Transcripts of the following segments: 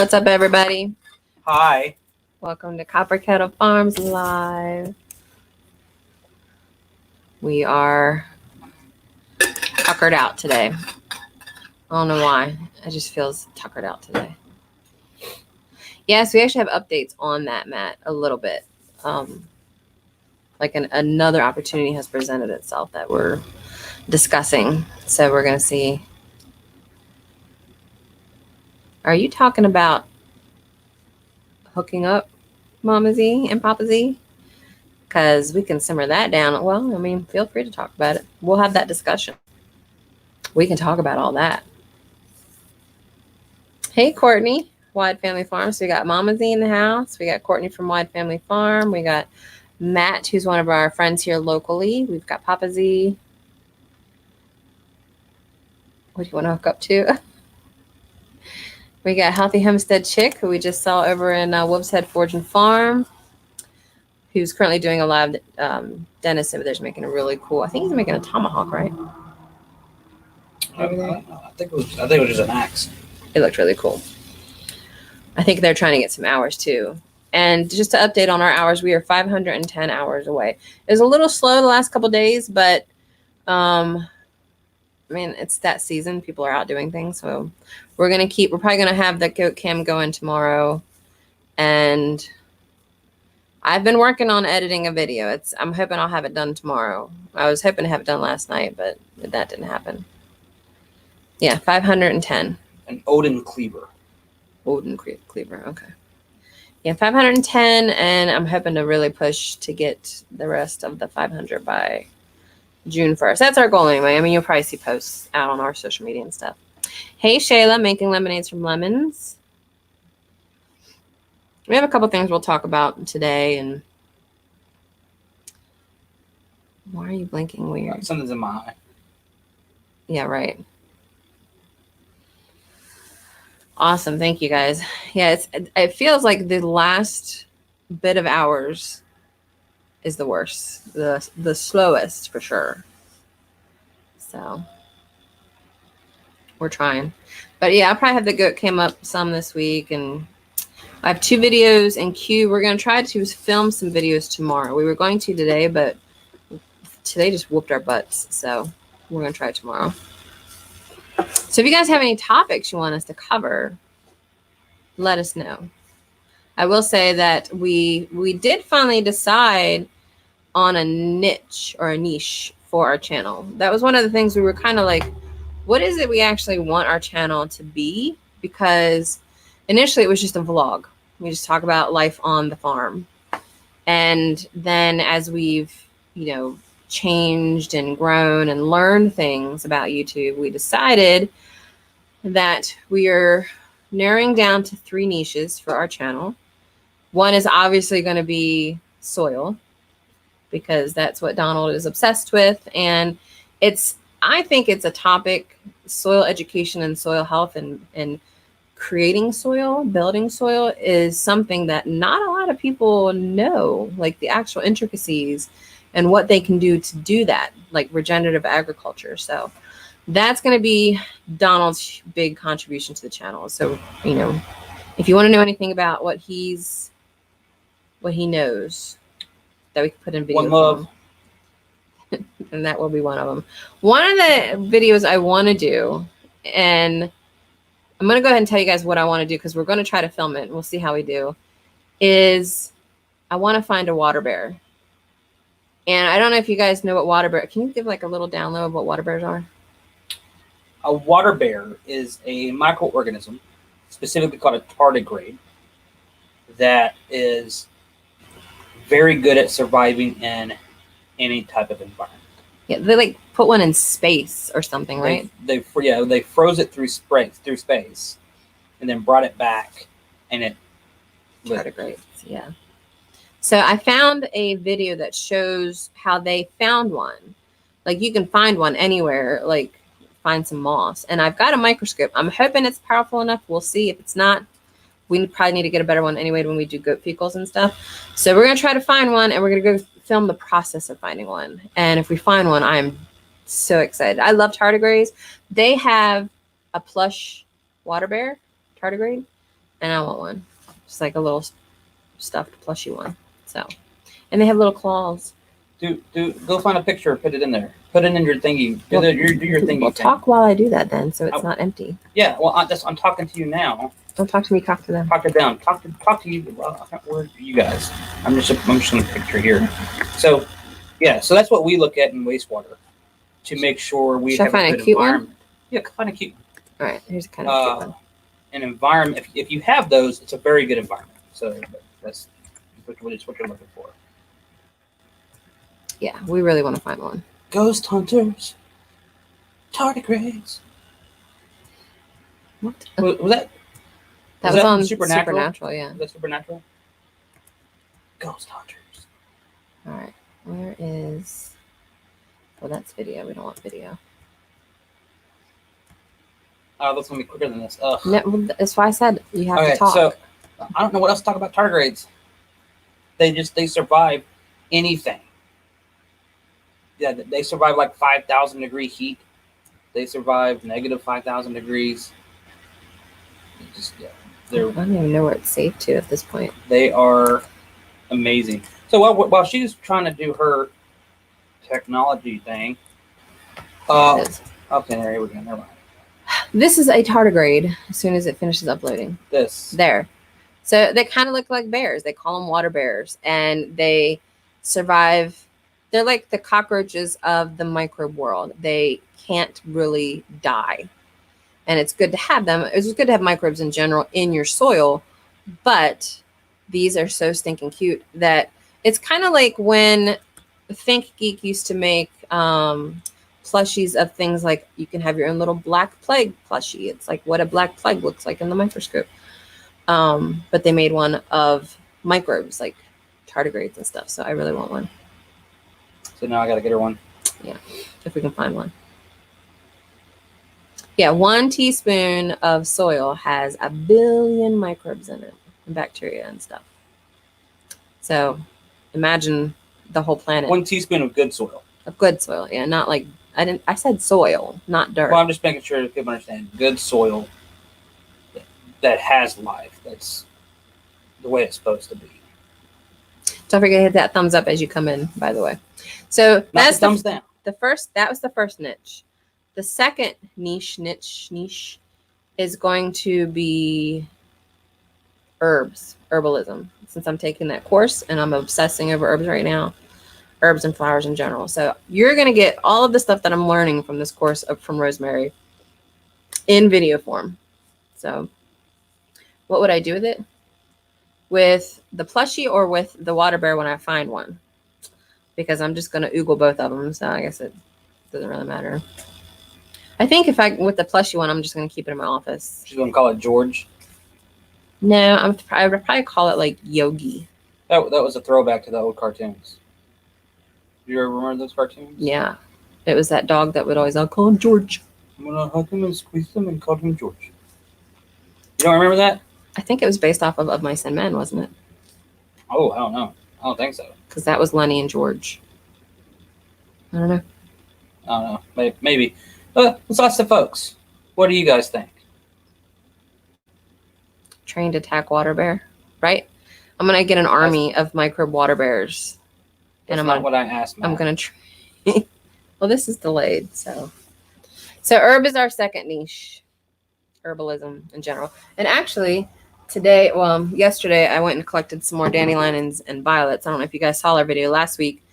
What's up, everybody? Hi. Welcome to Copper Kettle Farms Live. We are tuckered out today. I don't know why. I just feels tuckered out today. Yes, we actually have updates on that, Matt, a little bit. Like another opportunity has presented itself that we're discussing. So we're going to see. Are you talking about hooking up Mama Z and Papa Z? Because we can simmer that down. Well, I mean, feel free to talk about it. We'll have that discussion. We can talk about all that. Hey, Courtney, Wide Family Farm. So we got Mama Z in the house. We got Courtney from Wide Family Farm. We got Matt, who's one of our friends here locally. We've got Papa Z. What do you want to hook up to? We got Healthy Homestead Chick, who we just saw over in 𝙒𝘼𝙔𝙎 Forge and Farm, who's currently doing a live dentist over there. He's making a really cool, I think he's making a tomahawk, right? I think it was just an axe. It looked really cool. I think they're trying to get some hours too. And just to update on our hours, we are 510 hours away. It was a little slow the last couple of days, but I mean, it's that season. People are out doing things. So we're probably going to have the goat cam going tomorrow. And I've been working on editing a video. I'm hoping I'll have it done tomorrow. I was hoping to have it done last night, but that didn't happen. Yeah, 510. An 𝙎𝙬𝙀𝙈. 𝙎𝙬𝙀𝙈, okay. Yeah, 510, and I'm hoping to really push to get the rest of the 500 by June 1st. That's our goal anyway. I mean, you'll probably see posts out on our social media and stuff. Hey, Shayla, making lemonades from lemons. We have a couple things we'll talk about today. And why are you blinking weird? Something's in my eye. Yeah, right. Awesome. Thank you, guys. Yeah, it feels like the last bit of hours is the worst, the slowest for sure. So we're trying. But yeah, I'll probably have the goat cam up some this week, and I have 2 videos in queue. We're going to try to film some videos tomorrow. We were going to today, but today just whooped our butts. So we're going to try it tomorrow. So if you guys have any topics you want us to cover, let us know. I will say that we did finally decide on a niche or a niche for our channel. That was one of the things we were kind of like, what is it we actually want our channel to be? Because initially it was just a vlog. We just talk about life on the farm. And then as we've, changed and grown and learned things about YouTube, we decided that we are narrowing down to 3 niches for our channel. One is obviously going to be soil, because that's what Donald is obsessed with. And I think it's a topic, soil education and soil health and creating soil, building soil is something that not a lot of people know, like the actual intricacies and what they can do to do that, like regenerative agriculture. So that's going to be Donald's big contribution to the channel. So, if you want to know anything about what he knows, that we can put in videos. One love. And that will be one of them. One of the videos I want to do, and I'm going to go ahead and tell you guys what I want to do, because we're going to try to film it and we'll see how we do, is I want to find a water bear. And I don't know if you guys know what water bear. Can you give like a little download of what water bears are? A water bear is a microorganism, specifically called a tardigrade, that is very good at surviving in any type of environment. Yeah, they like put one in space or something, right? They froze it through space, and then brought it back, and it tardigrades. Yeah. So I found a video that shows how they found one. Like you can find one anywhere, like find some moss. And I've got a microscope. I'm hoping it's powerful enough. We'll see. If it's not, we probably need to get a better one anyway when we do goat fecals and stuff. So we're going to try to find one, and we're going to go film the process of finding one. And if we find one, I'm so excited. I love tardigrades. They have a plush water bear, tardigrade, and I want one. Just like a little stuffed plushy one. So, and they have little claws. Go find a picture, put it in there. Put it in your thingy. Do your thingy. Well, talk while I do that then, so it's not empty. Yeah, well, I'm talking to you now. Don't talk to me, talk to them. Talk to them. Talk to you. Well, where are you guys? I'm just gonna picture here. So, yeah, so that's what we look at in wastewater to make sure we have a good environment. Yeah, find a cute one. All right, here's a kind of cute one. An environment. If you have those, it's a very good environment. So that's what you're looking for. Yeah, we really want to find one. Ghost hunters, tardigrades. What? Was that? That was on Supernatural, yeah. Was that Supernatural? Ghost hunters. All right, where is? Well, that's video. We don't want video. Oh, that's gonna be quicker than this. Ugh. No, that's why I said you have to talk. So I don't know what else to talk about tardigrades. They survive anything. Yeah, they survive like 5,000 degree heat. They survive negative 5,000 degrees. I don't even know where it's safe to at this point. They are amazing. So while she's trying to do her technology thing, okay, there we go. Never mind. This is a tardigrade. As soon as it finishes uploading, there. So they kind of look like bears. They call them water bears, and they survive. They're like the cockroaches of the microbe world. They can't really die. And it's good to have them. It's good to have microbes in general in your soil. But these are so stinking cute that it's kind of like when Think Geek used to make plushies of things like you can have your own little black plague plushie. It's like what a black plague looks like in the microscope. But they made one of microbes like tardigrades and stuff. So I really want one. So now I got to get her one. Yeah, if we can find one. Yeah, 1 teaspoon of soil has 1 billion microbes in it, and bacteria and stuff. So imagine the whole planet. 1 teaspoon of good soil. Of good soil, yeah, not like I said soil, not dirt. Well, I'm just making sure that people understand good soil that has life. That's the way it's supposed to be. Don't forget to hit that thumbs up as you come in, by the way. So that's the thumbs down. That was the first niche. The second niche is going to be herbalism, since I'm taking that course and I'm obsessing over herbs right now, herbs and flowers in general. So you're going to get all of the stuff that I'm learning from this course from Rosemary in video form. So what would I do with it? With the plushie or with the water bear when I find one? Because I'm just going to oogle both of them. So I guess it doesn't really matter. I think with the plushie one, I'm just going to keep it in my office. She's going to call it George? No, I would probably call it like Yogi. That was a throwback to the old cartoons. Do you ever remember those cartoons? Yeah. It was that dog that would always, I'll call him George. I'm going to hug him and squeeze him and call him George. You don't remember that? I think it was based off of Mice and Men, wasn't it? Oh, I don't know. I don't think so. Because that was Lenny and George. I don't know. Maybe. Let's ask the folks. What do you guys think? Trained to attack water bear, right? I'm going to get an army of microbe water bears. That's not what I asked, Matt. I'm going to train. Well, this is delayed, so herb is our second niche. Herbalism in general. And actually, yesterday I went and collected some more dandelions and violets. I don't know if you guys saw our video last week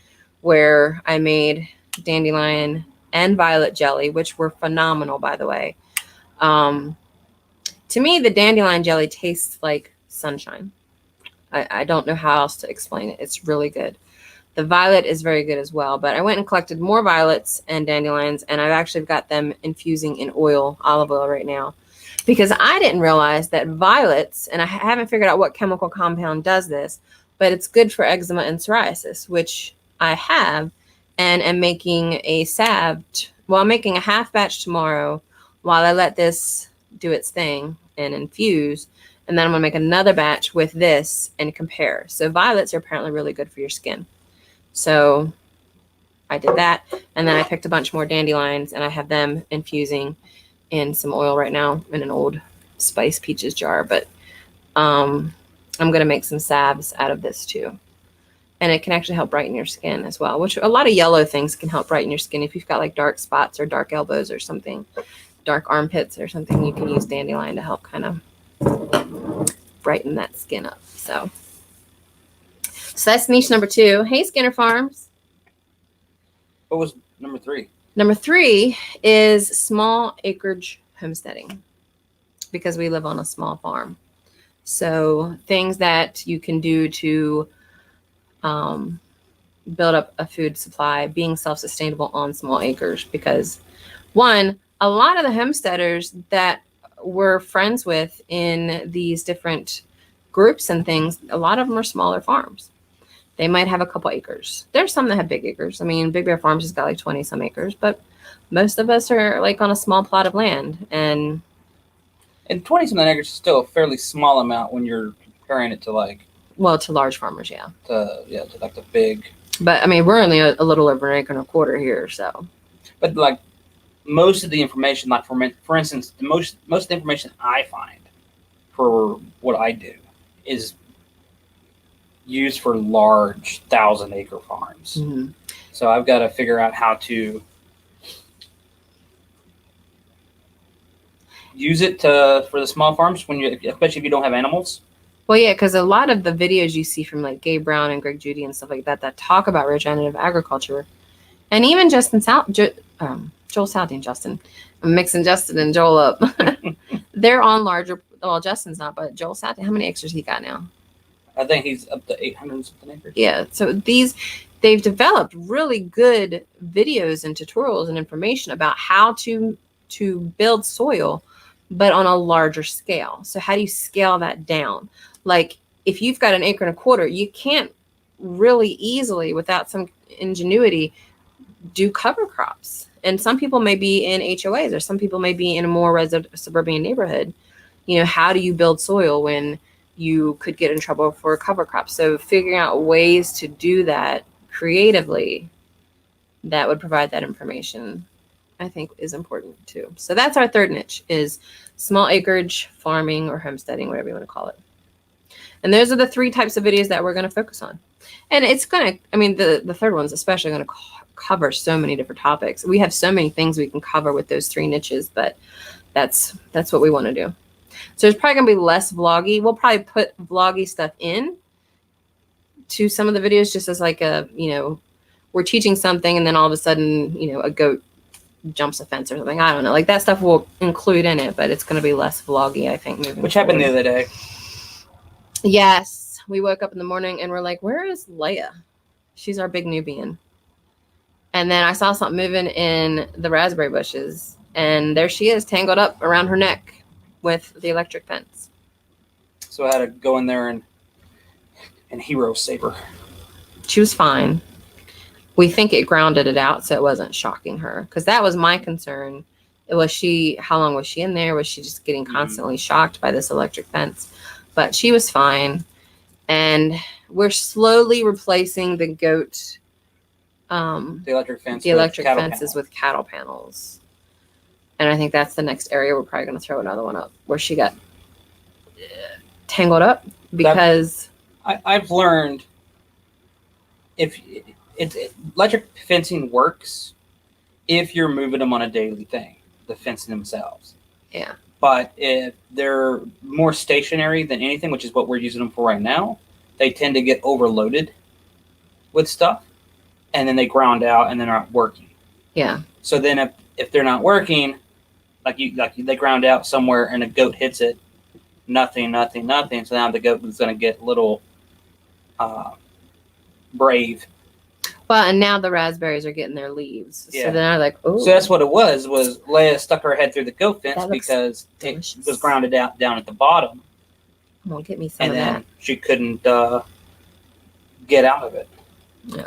where I made dandelion and violet jelly, which were phenomenal, by the way. To me, the dandelion jelly tastes like sunshine. I don't know how else to explain it. It's really good. The violet is very good as well, but I went and collected more violets and dandelions, and I've actually got them infusing in olive oil right now, because I didn't realize that violets, and I haven't figured out what chemical compound does this, but it's good for eczema and psoriasis, which I have, and am making a salve. Well, I'm making a half batch tomorrow while I let this do its thing and infuse, and then I'm going to make another batch with this and compare. So violets are apparently really good for your skin. So I did that, and then I picked a bunch more dandelions, and I have them infusing in some oil right now in an old Spice Peaches jar. But I'm going to make some salves out of this too. And it can actually help brighten your skin as well, which a lot of yellow things can help brighten your skin. If you've got like dark spots or dark elbows or something, dark armpits or something, you can use dandelion to help kind of brighten that skin up. So that's niche number 2. Hey, Skinner Farms. What was number 3? Number 3 is small acreage homesteading, because we live on a small farm. So things that you can do to build up a food supply, being self-sustainable on small acres. Because one, a lot of the homesteaders that we're friends with in these different groups and things, a lot of them are smaller farms. They might have a couple acres. There's some that have big acres. I mean, Big Bear Farms has got like 20 some acres, but most of us are like on a small plot of land. And 20 something acres is still a fairly small amount when you're comparing it to like, well, to large farmers, yeah. To like the big. But I mean, we're only a little over 1.25 acres here, so. But like most of the information, like for instance, most of the information I find for what I do is used for large 1,000-acre farms. Mm-hmm. So I've got to figure out how to use it for the small farms especially if you don't have animals. Well, yeah, because a lot of the videos you see from like Gabe Brown and Greg Judy and stuff like that talk about regenerative agriculture, and even Joel Saldean, Justin, I'm mixing Justin and Joel up. They're on larger. Well, Justin's not, but Joel Saldean, how many acres he got now? I think he's up to 800 something acres. Yeah, so they've developed really good videos and tutorials and information about how to build soil, but on a larger scale. So how do you scale that down? Like if you've got 1.25 acres, you can't really easily, without some ingenuity, do cover crops. And some people may be in HOAs, or some people may be in a more suburban neighborhood. You know, how do you build soil when you could get in trouble for a cover crop? So figuring out ways to do that creatively that would provide that information, I think, is important too. So that's our 3rd niche, is small acreage farming or homesteading, whatever you want to call it. And those are the 3 types of videos that we're going to focus on. And it's going to, I mean, the 3rd one's especially going to cover so many different topics. We have so many things we can cover with those 3 niches, but that's what we want to do. So there's probably going to be less vloggy. We'll probably put vloggy stuff in to some of the videos, just as like we're teaching something and then all of a sudden, a goat jumps a fence or something. I don't know. Like that stuff we'll include in it, but it's going to be less vloggy, I think, moving Which forward. happened the other day. Yes. We woke up in the morning and we're like, where is Leia? She's our big Nubian. And then I saw something moving in the raspberry bushes, and there she is, tangled up around her neck with the electric fence. So I had to go in there and hero save her. She was fine. We think it grounded it out, so it wasn't shocking her, because that was my concern. How long was she in there? Was she just getting constantly shocked by this electric fence? But she was fine. And we're slowly replacing the goat, the electric fences with cattle panels. And I think that's the next area we're probably going to throw another one up, where she got tangled up, because I've learned if electric fencing works if you're moving them on a daily thing, the fencing themselves. Yeah. But if they're more stationary than anything, which is what we're using them for right now, they tend to get overloaded with stuff, and then they ground out and they're not working. Yeah. So then if they're not working, they ground out somewhere and a goat hits it, nothing. So now the goat is going to get a little brave. Well, and now the raspberries are getting their leaves. Yeah. So then I'm like, oh. So that's what it was Leia stuck her head through the goat fence because delicious. It was grounded out down at the bottom. Come on, get me some of that. And then she couldn't get out of it. Yeah.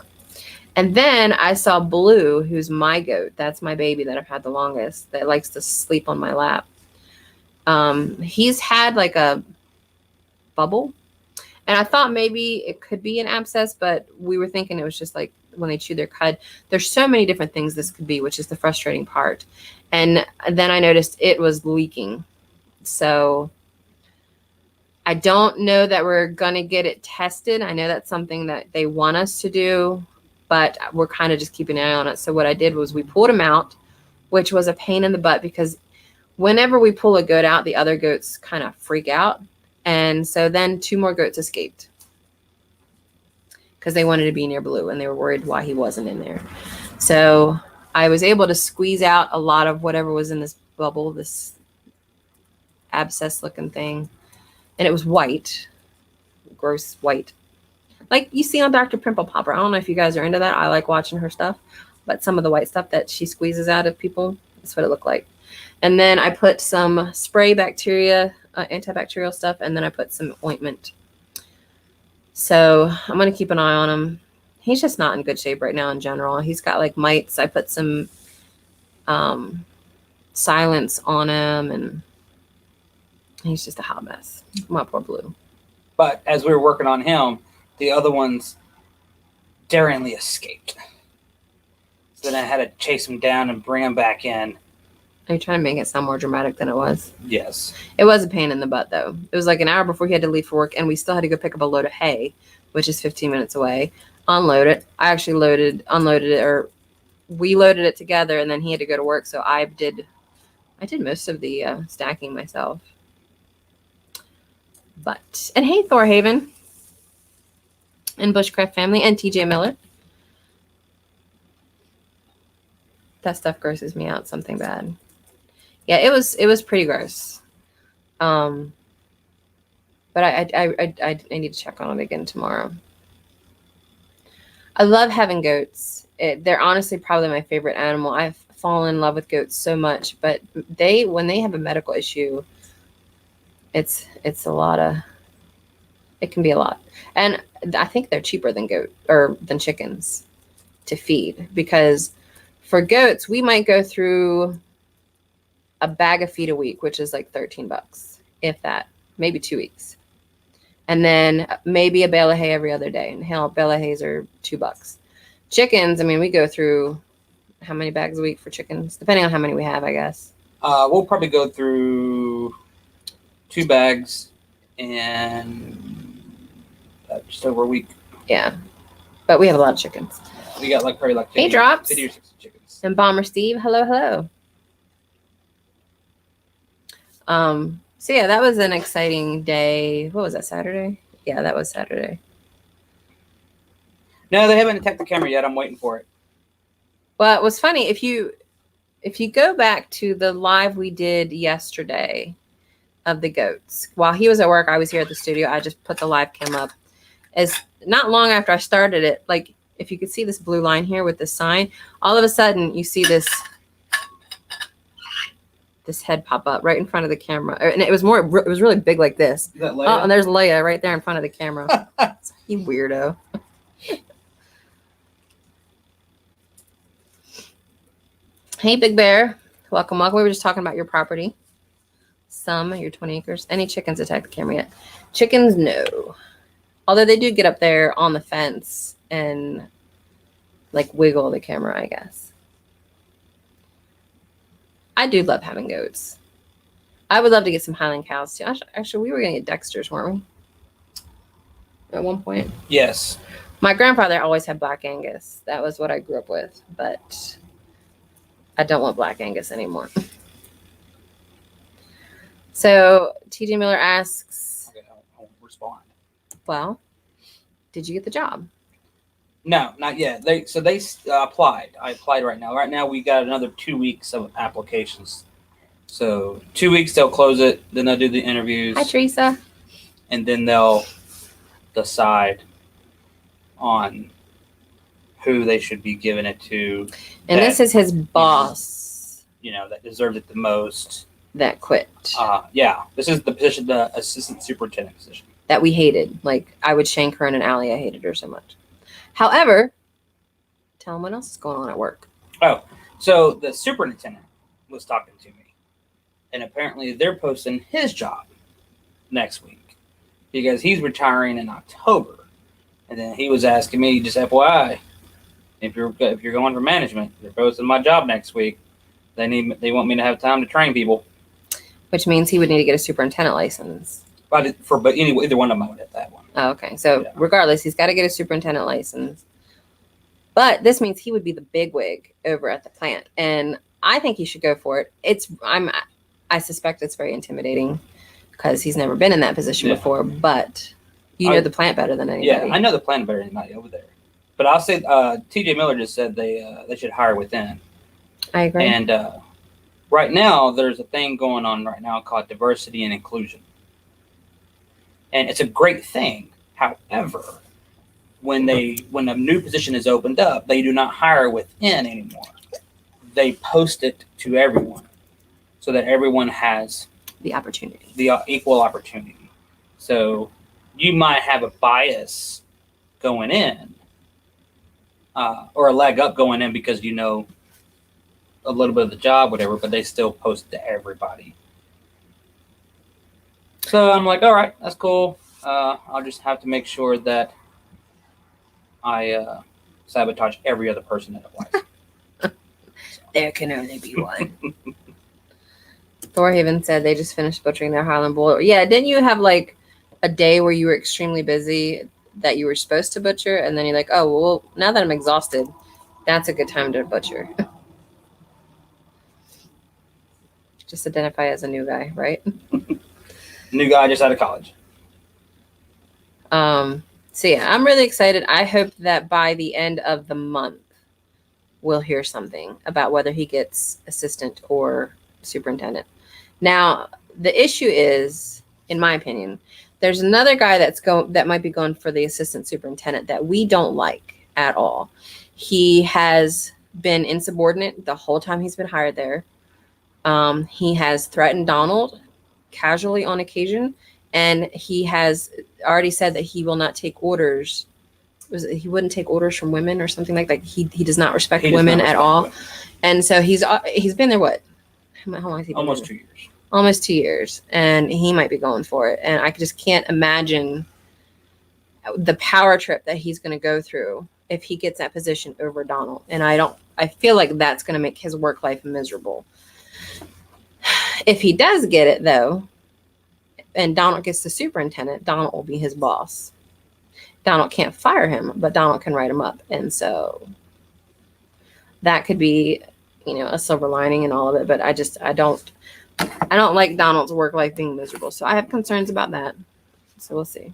And then I saw Blue, who's my goat. That's my baby that I've had the longest, that likes to sleep on my lap. He's had like a bubble. And I thought maybe it could be an abscess, but we were thinking it was just like when they chew their cud. There's so many different things this could be, which is the frustrating part. And then I noticed it was leaking. So I don't know that we're going to get it tested. I know that's something that they want us to do, but we're kind of just keeping an eye on it. So what I did was we pulled them out, which was a pain in the butt because whenever we pull a goat out, the other goats kind of freak out. And so then 2 more goats escaped because they wanted to be near Blue and they were worried why he wasn't in there. So I was able to squeeze out a lot of whatever was in this bubble, this abscess looking thing. And it was white, gross white. Like you see on Dr. Pimple Popper. I don't know if you guys are into that. I like watching her stuff. But some of the white stuff that she squeezes out of people, that's what it looked like. And then I put some spray bacteria, antibacterial stuff, and then I put some ointment. So I'm going to keep an eye on him. He's just not in good shape right now in general. He's got like mites. I put some silence on him, and he's just a hot mess. My poor Blue. But as we were working on him, the other ones daringly escaped. So then I had to chase him down and bring him back in. Are you trying to make it sound more dramatic than it was? Yes. It was a pain in the butt, though. It was like an hour before he had to leave for work, and we still had to go pick up a load of hay, which is 15 minutes away, unload it. I actually unloaded it, or we loaded it together, and then he had to go to work, so I did most of the stacking myself. And hey, Thorhaven and Bushcraft family and TJ Miller. That stuff grosses me out, something bad. Yeah, it was pretty gross. But I need to check on it again tomorrow. I love having goats. They're honestly probably my favorite animal. I've fallen in love with goats so much, but when they have a medical issue, it's a lot of, it can be a lot. And I think they're cheaper than than chickens to feed, because for goats, we might go through a bag of feed a week, which is like $13, if that, maybe 2 weeks. And then maybe a bale of hay every other day. And hell, bale of hays are $2. Chickens, I mean, we go through how many bags a week for chickens? Depending on how many we have, I guess. We'll probably go through 2 bags and just over a week. Yeah. But we have a lot of chickens. We got probably 50, hey, Drops. 50 or 60 chickens. And Bomber Steve, hello. So yeah, that was an exciting day. What was that, Saturday? Yeah, that was Saturday. No, they haven't attacked the camera yet. I'm waiting for it. Well, it was funny. If you go back to the live we did yesterday of the goats, while he was at work, I was here at the studio. I just put the live cam up. As not long after I started it, like if you could see this blue line here with the sign, all of a sudden you see this head pop up right in front of the camera, and it was really big like this. Is that Leia? Oh, and there's Leia right there in front of the camera. You weirdo. Hey, Big Bear. Welcome. We were just talking about your property. Your 20 acres. Any chickens attack the camera yet? Chickens, no. Although they do get up there on the fence and like wiggle the camera, I guess. I do love having goats. I would love to get some Highland cows too. Actually, we were going to get Dexters, weren't we? At one point. Yes. My grandfather always had Black Angus. That was what I grew up with. But I don't want Black Angus anymore. So TJ Miller asks. Okay, I'll respond. Well, did you get the job? No, not yet. They applied. I applied right now. Right now we got another 2 weeks of applications. So 2 weeks they'll close it. Then they'll do the interviews. Hi, Teresa. And then they'll decide on who they should be giving it to. And this is his boss. That deserved it the most. That quit. Yeah. This is the position, the assistant superintendent position. That we hated. Like, I would shank her in an alley. I hated her so much. However, tell them what else is going on at work. Oh, so the superintendent was talking to me. And apparently they're posting his job next week because he's retiring in October. And then he was asking me, just FYI, if you're going for management, they're posting my job next week. They want me to have time to train people. Which means he would need to get a superintendent license. But anyway, either one of them I would hit that one. Oh, okay. So Yeah. regardless, he's got to get a superintendent license. But this means he would be the bigwig over at the plant, and I think he should go for it. I suspect it's very intimidating because he's never been in that position before. But you know the plant better than anybody. Yeah, I know the plant better than anybody over there. But I'll say T.J. Miller just said they should hire within. I agree. And right now, there's a thing going on right now called diversity and inclusion. And it's a great thing. However, when a new position is opened up, they do not hire within anymore. They post it to everyone so that everyone has the opportunity, the equal opportunity. So you might have a bias going in or a leg up going in because you know a little bit of the job, whatever, but they still post it to everybody. So I'm like, all right, that's cool. I'll just have to make sure that I sabotage every other person that applies. There can only be one. Thorhaven said they just finished butchering their Highland bull. Yeah, didn't you have like a day where you were extremely busy that you were supposed to butcher, and then you're like, oh, well, now that I'm exhausted, that's a good time to butcher. Just identify as a new guy, right? New guy just out of college. So yeah, I'm really excited. I hope that by the end of the month, we'll hear something about whether he gets assistant or superintendent. Now, the issue is, in my opinion, there's another guy that might be going for the assistant superintendent that we don't like at all. He has been insubordinate the whole time he's been hired there. He has threatened Donald casually on occasion, and he has already said that he will not take orders. He wouldn't take orders from women or something like that. He does not respect women at all. Women. And so he's been there, what? How long has he been Almost there? 2 years. Almost 2 years. And he might be going for it. And I just can't imagine the power trip that he's going to go through if he gets that position over Donald. And I feel like that's going to make his work life miserable. If he does get it, though, and Donald gets the superintendent, Donald will be his boss. Donald can't fire him, but Donald can write him up. And so that could be, a silver lining in all of it. But I don't like Donald's work life being miserable. So I have concerns about that. So we'll see.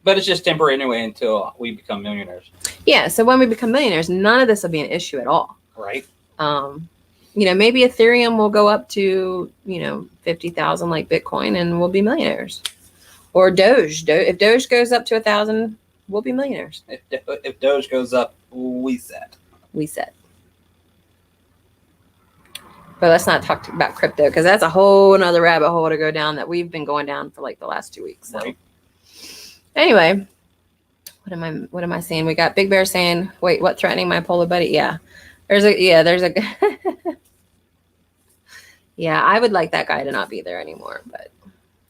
But it's just temporary anyway until we become millionaires. Yeah. So when we become millionaires, none of this will be an issue at all. Right. Maybe Ethereum will go up to, 50,000 like Bitcoin, and we'll be millionaires. Or Doge. If Doge goes up to 1,000, we'll be millionaires. If Doge goes up, we set. But let's not talk about crypto, because that's a whole another rabbit hole to go down that we've been going down for like the last 2 weeks. So. Right. Anyway, what am I saying? We got Big Bear saying, wait, what, threatening my polar buddy? Yeah. There's a yeah, I would like that guy to not be there anymore, but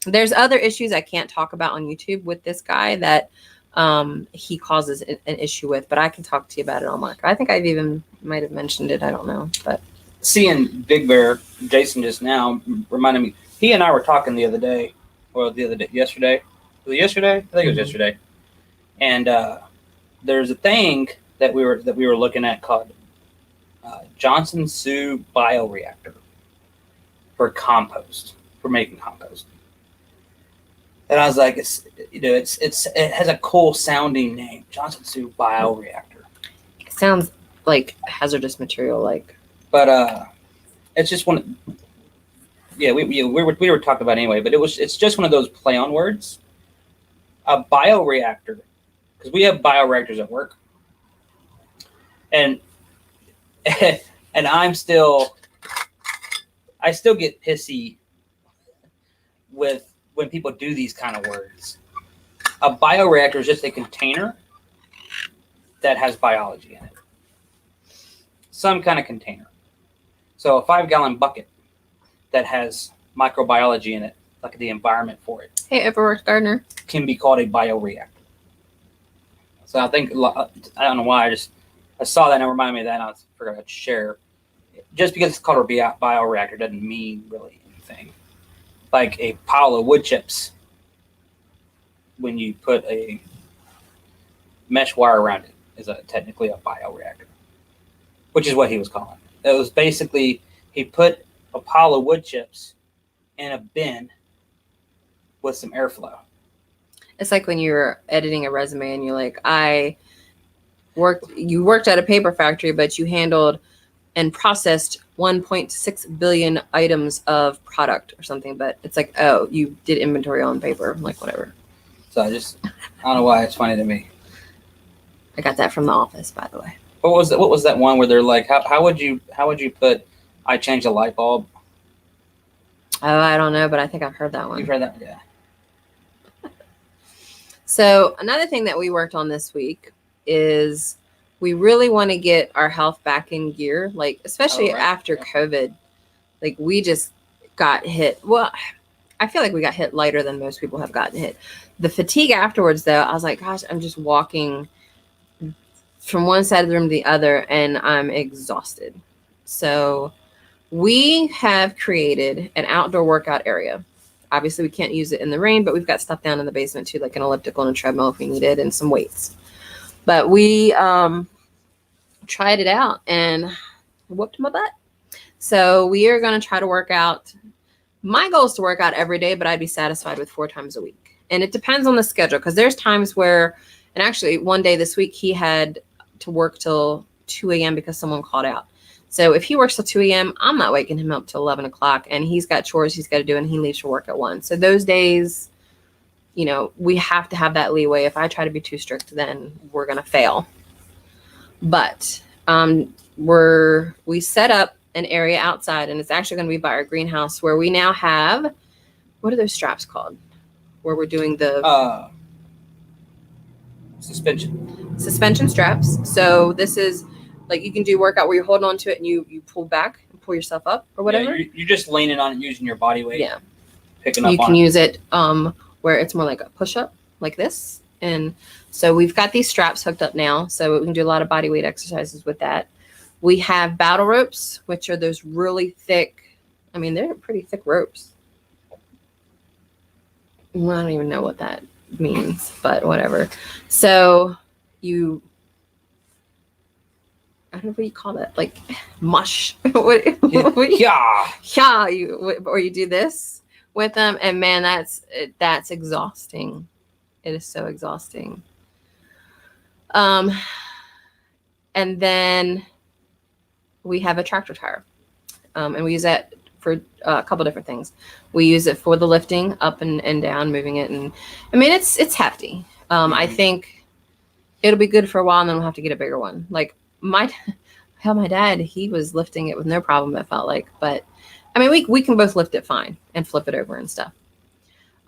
there's other issues I can't talk about on YouTube with this guy that he causes an issue with, but I can talk to you about it on mic. I think I've even might have mentioned it. I don't know, but seeing Big Bear, Jason just now reminded me, he and I were talking yesterday. Was it yesterday? I think it was yesterday. And there's a thing that we were looking at called Johnson Sioux bioreactor for compost, for making compost. And I was like, it has a cool sounding name, Johnson Sioux bioreactor. It sounds like hazardous material, like. But it's just one. Yeah, we were talking about it anyway, but it's just one of those play on words. A bioreactor, because we have bioreactors at work, and I still get pissy with when people do these kind of words. A bioreactor is just a container that has biology in it, some kind of container. So a 5-gallon bucket that has microbiology in it, like the environment for it. Hey, Everworks Gardener. Can be called a bioreactor. So I think, I don't know why, I saw that and it reminded me of that, and I forgot to share. Just because it's called a bioreactor doesn't mean really anything. like a pile of wood chips when you put a mesh wire around it is technically a bioreactor, which is what he was calling it. It was basically he put a pile of wood chips in a bin with some airflow. It's like when you're editing a resume and you're like, you worked at a paper factory, but you handled and processed 1.6 billion items of product or something. But it's like, oh, you did inventory on paper, like whatever. So I don't know why it's funny to me. I got that from The Office, by the way. What was that one where they're like, how would you put I changed a light bulb? Oh, I don't know, but I think I've heard that one. You've heard that? Yeah. So another thing that we worked on this week is we really want to get our health back in gear, like especially after COVID. Like we just got hit. Well, I feel like we got hit lighter than most people have gotten hit. The fatigue afterwards, though, I was like, gosh, I'm just walking from one side of the room to the other and I'm exhausted. So we have created an outdoor workout area. Obviously, we can't use it in the rain, but we've got stuff down in the basement too, like an elliptical and a treadmill if we need it, and some weights. But we tried it out and whooped my butt. So we are going to try to work out. My goal is to work out every day, but I'd be satisfied with 4 times a week. And it depends on the schedule, because there's times where, and actually one day this week, he had to work till 2 a.m. because someone called out. So if he works till 2 a.m., I'm not waking him up till 11 o'clock, and he's got chores he's got to do, and he leaves for work at 1. So those days, you know, we have to have that leeway. If I try to be too strict, then we're going to fail. But we set up an area outside, and it's actually going to be by our greenhouse, where we now have, what are those straps called? Where we're doing the suspension straps. So this is like, you can do workout where you're holding on to it and you pull back and pull yourself up or whatever. Yeah, you're just leaning on it using your body weight. Yeah. Picking up. You can use it where it's more like a push up, like this. And so we've got these straps hooked up now, so we can do a lot of body weight exercises with that. We have battle ropes, which are those really thick. I mean, they're pretty thick ropes. I don't even know what that means, but whatever. So I don't know what you call that, like mush. Or you do this with them, and man, that's exhausting. It is so exhausting. And then we have a tractor tire, and we use that for a couple different things. We use it for the lifting up and down, moving it, and I mean it's hefty. I think it'll be good for a while, and then we'll have to get a bigger one. Like my dad, he was lifting it with no problem, it felt like. But I mean, we can both lift it fine and flip it over and stuff.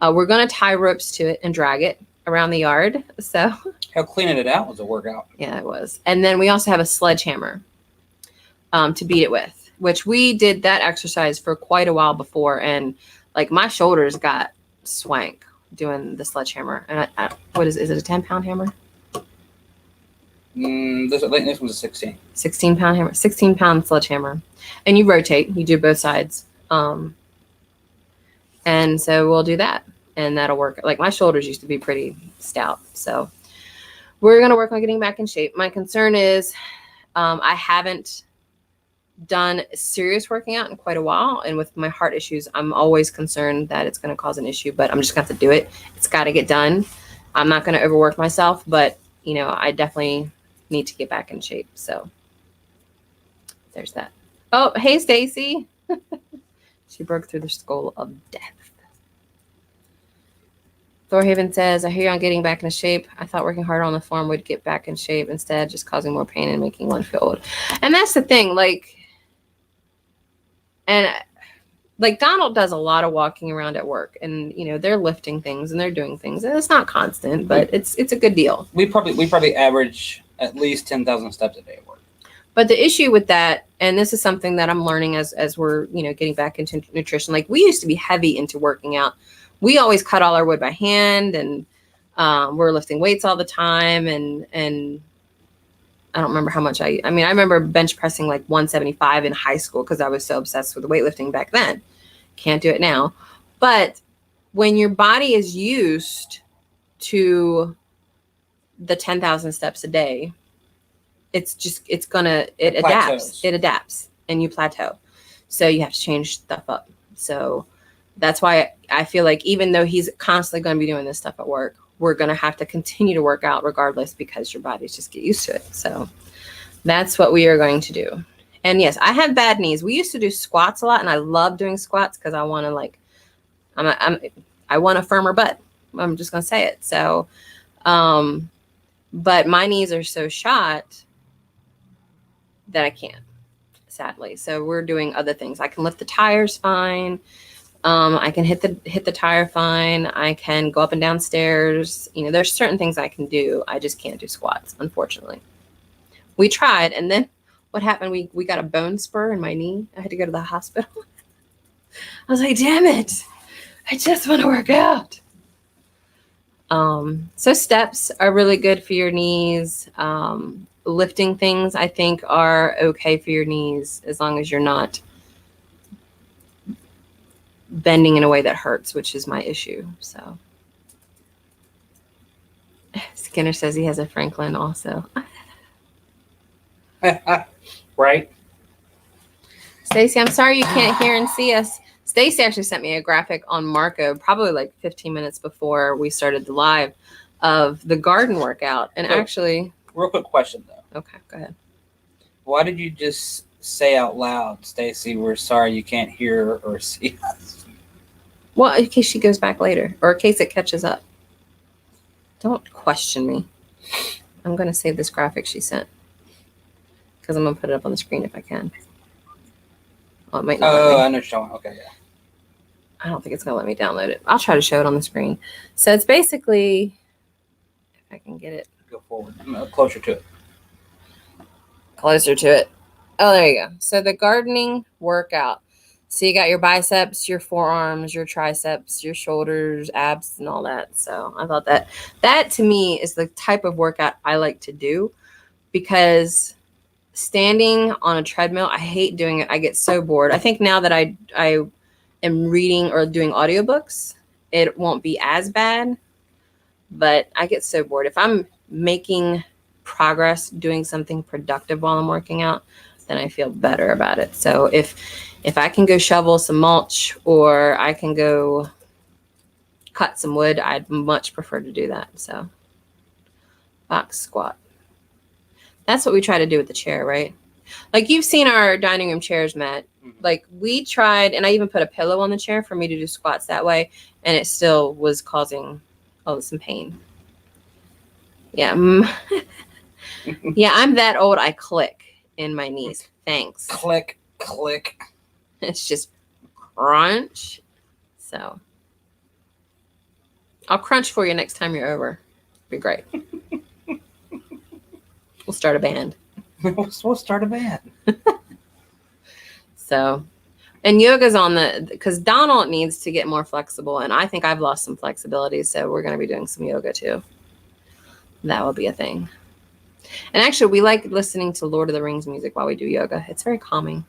We're going to tie ropes to it and drag it around the yard. So how cleaning it out was a workout. Yeah, it was. And then we also have a sledgehammer to beat it with, which we did that exercise for quite a while before. And like my shoulders got swank doing the sledgehammer. And is it a 10-pound hammer? This was a 16. 16-pound hammer, 16-pound sledgehammer. And you rotate, you do both sides. And so we'll do that, and that'll work. Like my shoulders used to be pretty stout. So we're going to work on getting back in shape. My concern is I haven't done serious working out in quite a while. And with my heart issues, I'm always concerned that it's going to cause an issue, but I'm just going to have to do it. It's got to get done. I'm not going to overwork myself, but you know, I definitely need to get back in shape. So there's that. Oh, hey, Stacy. She broke through the skull of death. Thorhaven says, I hear you're on getting back into shape. I thought working harder on the farm would get back in shape. Instead, just causing more pain and making one feel old. And that's the thing. Like Donald does a lot of walking around at work, and you know, they're lifting things and they're doing things, and it's not constant, but it's a good deal. We probably average at least 10,000 steps a day at work. But the issue with that, and this is something that I'm learning as we're, you know, getting back into nutrition. Like we used to be heavy into working out. We always cut all our wood by hand, and we're lifting weights all the time. And I don't remember how much I remember bench pressing like 175 in high school because I was so obsessed with weightlifting back then. Can't do it now. But when your body is used to the 10,000 steps a day, it adapts and you plateau. So you have to change stuff up. So that's why I feel like even though he's constantly going to be doing this stuff at work, we're going to have to continue to work out regardless, because your bodies just get used to it. So that's what we are going to do. And yes, I have bad knees. We used to do squats a lot, and I love doing squats because I want to I want a firmer butt. I'm just going to say it. So, but my knees are so shot that I can't, sadly. So we're doing other things. I can lift the tires fine. I can hit the tire fine. I can go up and down stairs. You know, there's certain things I can do. I just can't do squats, unfortunately. We tried, and then what happened? We got a bone spur in my knee. I had to go to the hospital. I was like, damn it. I just want to work out. So steps are really good for your knees. Lifting things, I think, are okay for your knees as long as you're not bending in a way that hurts, which is my issue. So Skinner says he has a Franklin also. Right. Stacy, I'm sorry you can't hear and see us. Stacy actually sent me a graphic on Marco probably like 15 minutes before we started the live of the garden workout. And actually, real quick question though. Okay, go ahead. Why did you just say out loud, Stacy, we're sorry you can't hear or see us? Well, in case she goes back later, or in case it catches up. Don't question me. I'm going to save this graphic she sent, because I'm going to put it up on the screen if I can. Oh, it might not. Oh, I know what you're talking. Okay, yeah. I don't think it's going to let me download it. I'll try to show it on the screen. So it's basically, if I can get it. Go forward. Closer to it. Closer to it. Oh, there you go. So the gardening workout. So you got your biceps, your forearms, your triceps, your shoulders, abs, and all that. So I thought that to me is the type of workout I like to do, because standing on a treadmill, I hate doing it. I get so bored. I think now that I am reading or doing audiobooks, it won't be as bad, but I get so bored. If I'm making progress doing something productive while I'm working out, then I feel better about it. So if I can go shovel some mulch, or I can go cut some wood, I'd much prefer to do that. So box squat. That's what we try to do with the chair, right? Like you've seen our dining room chairs, Matt. Like we tried, and I even put a pillow on the chair for me to do squats that way, and it still was causing some pain. Yeah. Yeah, I'm that old. I click in my knees. Thanks. Click, click. It's just crunch. So I'll crunch for you next time you're over. Be great. We'll start a band. We'll start a band. So, and yoga's on because Donald needs to get more flexible, and I think I've lost some flexibility. So we're going to be doing some yoga too. That will be a thing. And actually, we like listening to Lord of the Rings music while we do yoga. It's very calming.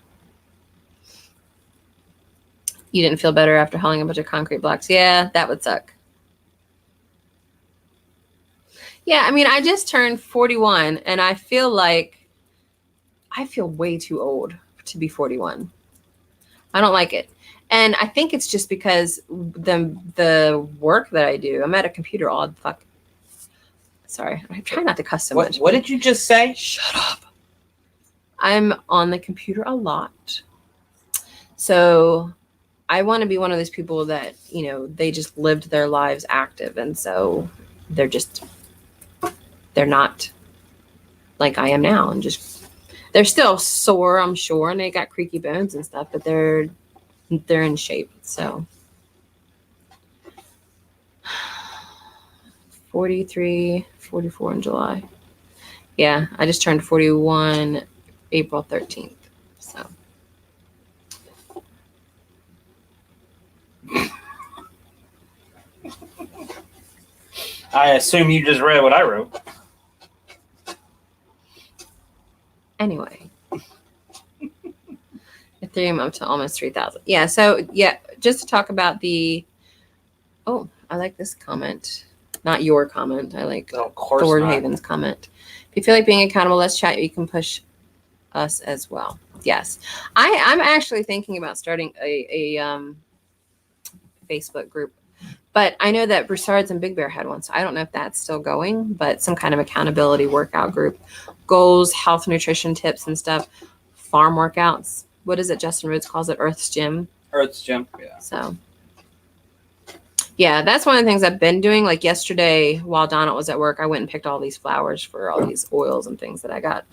You didn't feel better after hauling a bunch of concrete blocks? Yeah, that would suck. Yeah, I mean, I just turned 41, and I feel way too old to be 41. I don't like it. And I think it's just because the work that I do, I'm at a computer all the fuck. Sorry, I try not to cuss so much. What did you just say? Shut up. I'm on the computer a lot. So I want to be one of those people that, they just lived their lives active. And so they're not like I am now, and they're still sore, I'm sure. And they got creaky bones and stuff, but they're in shape. So 43, 44 in July. Yeah, I just turned 41 April 13th. So I assume you just read what I wrote. Anyway. Ethereum up to almost 3,000. Yeah, so yeah, just to talk about the, oh, I like this comment. Not your comment. I like Thorhaven's comment. If you feel like being accountable, let's chat. You can push us as well. Yes. I'm actually thinking about starting a Facebook group. But I know that Broussard's and Big Bear had one, so I don't know if that's still going, but some kind of accountability workout group. Goals, health, nutrition tips and stuff. Farm workouts. What is it Justin Rhodes calls it? Earth's Gym. Earth's Gym, yeah. So, yeah, that's one of the things I've been doing. Like yesterday, while Donna was at work, I went and picked all these flowers for all these oils and things that I got.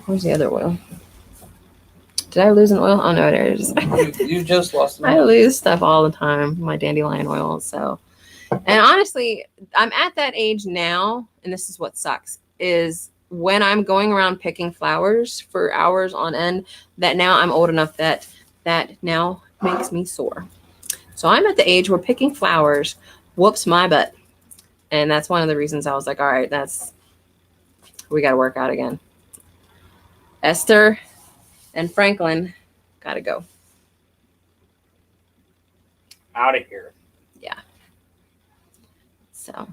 Where's the other oil? Did I lose an oil? Oh, no, there it is. You just lost an oil. I lose stuff all the time, my dandelion oil. So, and honestly, I'm at that age now, and this is what sucks, is when I'm going around picking flowers for hours on end, that now I'm old enough that now makes me sore. So I'm at the age where picking flowers whoops my butt. And that's one of the reasons I was like, all right, we got to work out again. Esther and Franklin got to go. Out of here. Yeah. So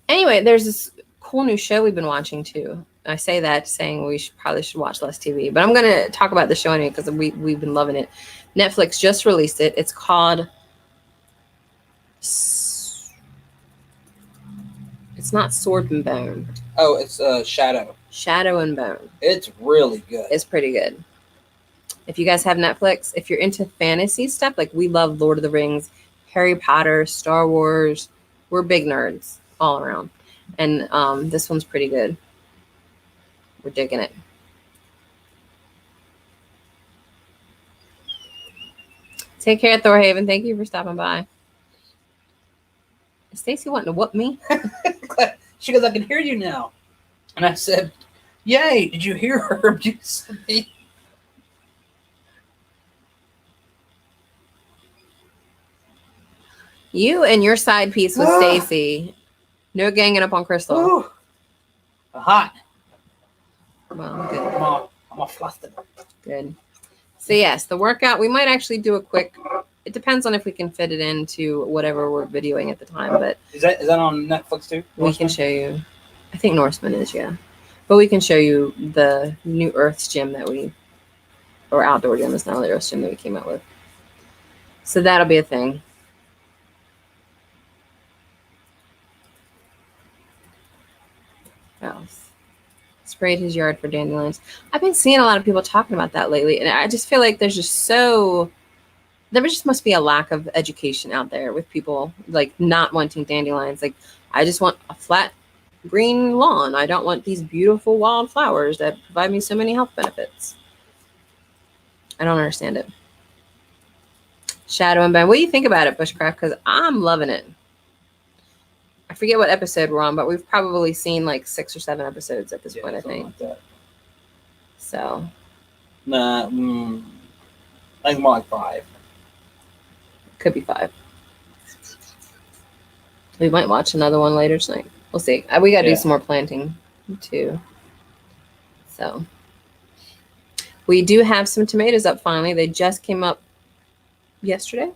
anyway, there's this cool new show we've been watching too. I say that saying we probably should watch less TV, but I'm going to talk about the show anyway because we've been loving it. Netflix just released it. It's called, it's not Sword and Bone. Oh, it's Shadow. Shadow and Bone. It's really good. It's pretty good. If you guys have Netflix, if you're into fantasy stuff, like we love Lord of the Rings, Harry Potter, Star Wars, we're big nerds all around. And this one's pretty good. We're digging it. Take care, Thorhaven. Thank you for stopping by. Is Stacy wanting to whoop me? She goes, I can hear you now. And I said, yay, did you hear her abuse me? You and your side piece with Stacy. No ganging up on Crystal. Ooh. Hot. Well, good. I'm all flustered. Good. So yes, the workout, we might actually do a quick, it depends on if we can fit it into whatever we're videoing at the time, but is that on Netflix too? We can show you. I think Norseman is, yeah. But we can show you the new Earth's Gym or outdoor gym is now the Earth's Gym that we came out with. So that'll be a thing. What else? Sprayed his yard for dandelions. I've been seeing a lot of people talking about that lately, and I just feel like there just must be a lack of education out there with people like not wanting dandelions. Like, I just want a flat green lawn. I don't want these beautiful wild flowers that provide me so many health benefits. I don't understand it. Shadow and Bone. What do you think about it, Bushcraft? Because I'm loving it. I forget what episode we're on, but we've probably seen like 6 or 7 episodes at this point, I think. Like that. So. Nah, I think more like 5. Could be 5. We might watch another one later tonight. We'll see. We got to do some more planting too. So. We do have some tomatoes up finally. They just came up yesterday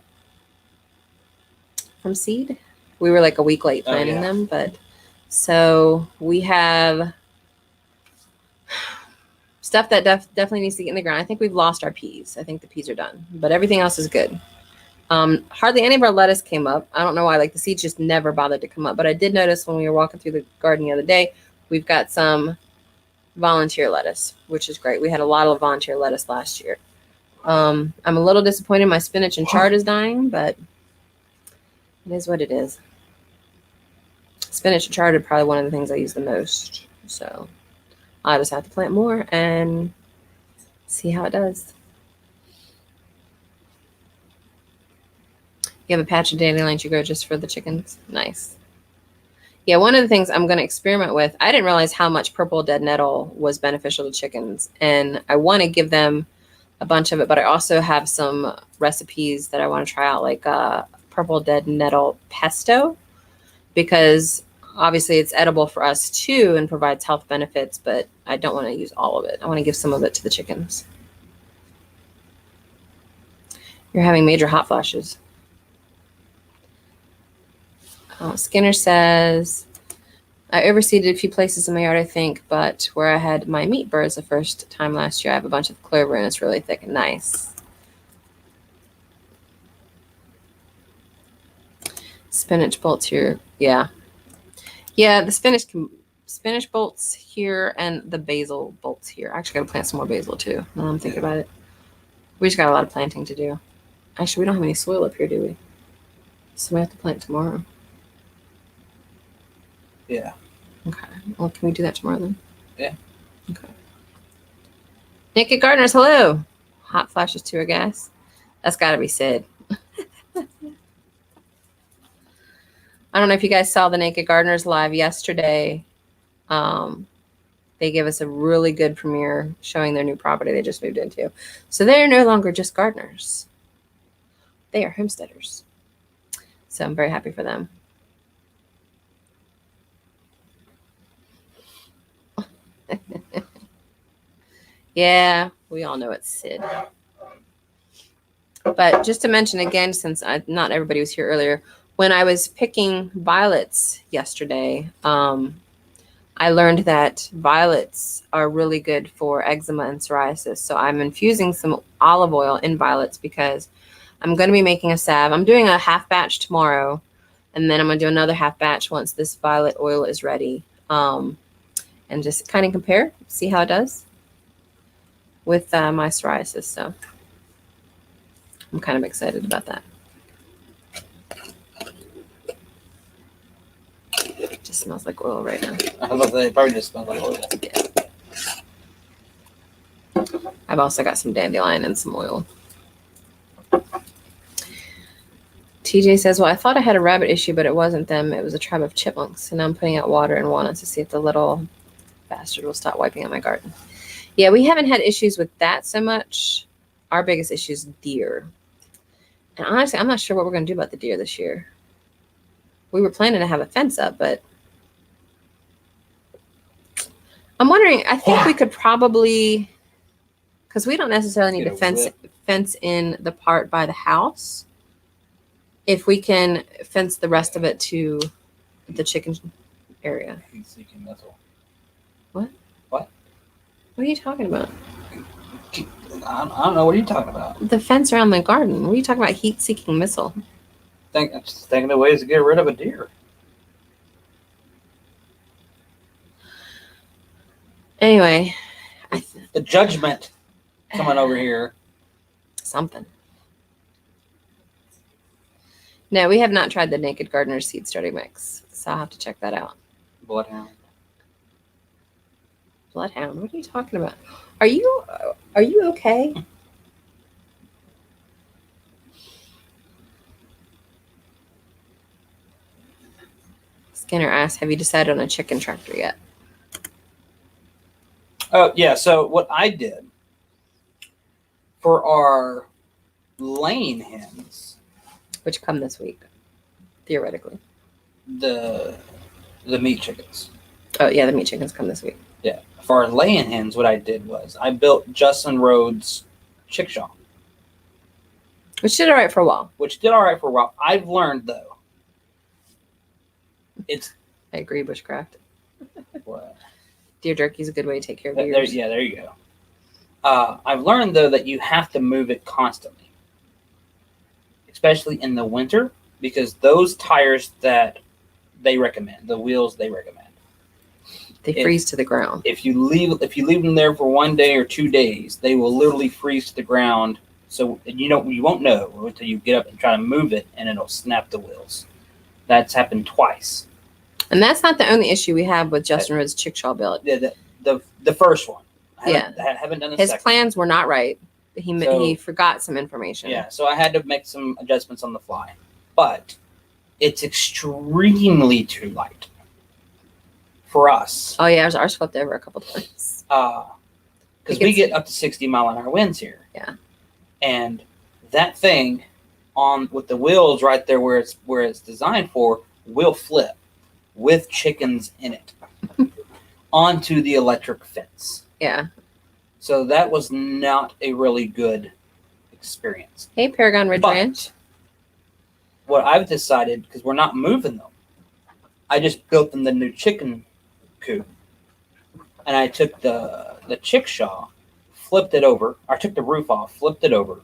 from seed. We were like a week late planting them, but so we have stuff that definitely needs to get in the ground. I think we've lost our peas. I think the peas are done, but everything else is good. Hardly any of our lettuce came up. I don't know why, like the seeds just never bothered to come up, but I did notice when we were walking through the garden the other day, we've got some volunteer lettuce, which is great. We had a lot of volunteer lettuce last year. I'm a little disappointed my spinach and chard is dying, but it is what it is. Spinach and chard are probably one of the things I use the most. So I'll just have to plant more and see how it does. You have a patch of dandelions you grow just for the chickens? Nice. Yeah, one of the things I'm going to experiment with, I didn't realize how much purple dead nettle was beneficial to chickens. And I want to give them a bunch of it, but I also have some recipes that I want to try out, like purple dead nettle pesto, because obviously it's edible for us too and provides health benefits, but I don't want to use all of it. I want to give some of it to the chickens. You're having major hot flashes. Skinner says, I overseeded a few places in my yard, I think, but where I had my meat birds the first time last year, I have a bunch of clover and it's really thick and nice. Spinach bolts here. Yeah. Yeah, the spinach bolts here and the basil bolts here. I actually got to plant some more basil too. Now I'm thinking about it. We just got a lot of planting to do. Actually, we don't have any soil up here, do we? So we have to plant tomorrow. Yeah. Okay. Well, can we do that tomorrow then? Yeah. Okay. Naked Gardeners, hello. Hot flashes to her gas. That's got to be Sid. I don't know if you guys saw the Naked Gardeners live yesterday. They gave us a really good premiere showing their new property they just moved into. So they're no longer just gardeners. They are homesteaders. So I'm very happy for them. Yeah, we all know it's Sid. But just to mention again, since not everybody was here earlier, when I was picking violets yesterday, I learned that violets are really good for eczema and psoriasis. So I'm infusing some olive oil in violets because I'm going to be making a salve. I'm doing a half batch tomorrow, and then I'm going to do another half batch once this violet oil is ready. And just kind of compare, see how it does with my psoriasis. So I'm kind of excited about that. It just smells like oil right now. I love that. It probably just smells like oil. Yeah. I've also got some dandelion and some oil. TJ says, well, I thought I had a rabbit issue, but it wasn't them. It was a tribe of chipmunks. And now I'm putting out water and walnuts to see if the little bastard will stop wiping out my garden. Yeah, we haven't had issues with that so much. Our biggest issue is deer. And honestly, I'm not sure what we're going to do about the deer this year. We were planning to have a fence up, but I'm wondering, I think we could probably, because we don't necessarily need to fence in the part by the house. If we can fence the rest of it to the chicken area. Heat-seeking missile. What? What? What are you talking about? I don't know. What are you talking about? The fence around the garden. What are you talking about? Heat-seeking missile. I'm just thinking of ways to get rid of a deer. Anyway. The judgment coming over here. Something. No, we have not tried the Naked Gardener seed starting mix, so I'll have to check that out. Bloodhound. Bloodhound? What are you talking about? Are you okay? Skinner asks, have you decided on a chicken tractor yet? Oh, yeah. So what I did for our laying hens, which come this week, theoretically. The meat chickens. Oh, yeah, the meat chickens come this week. Yeah. For our laying hens, what I did was I built Justin Rhodes' chickshaw. Which did all right for a while. I've learned, though, I agree, bushcraft. What? Deer jerky is a good way to take care of deers. There you go. I've learned, though, that you have to move it constantly, especially in the winter, because those tires that they recommend, the wheels they recommend, they freeze to the ground. If you leave them there for 1 day or 2 days, they will literally freeze to the ground. So you won't know until you get up and try to move it, and it'll snap the wheels. That's happened twice. And that's not the only issue we have with Justin Rhodes' chickshaw build. The first one. I haven't done the His second. plans were not right. He forgot some information. Yeah, so I had to make some adjustments on the fly. But it's extremely too light for us. Oh, yeah, ours flipped over a couple times. Because we get up to 60-mile-an-hour winds here. Yeah. And that thing with the wheels right there where it's designed for will flip with chickens in it onto the electric fence. Yeah. So that was not a really good experience. Hey, Paragon Ridge But Ranch. what I've decided, because we're not moving them, I just built them the new chicken coop, and I took the chickshaw, flipped it over, or took the roof off, flipped it over,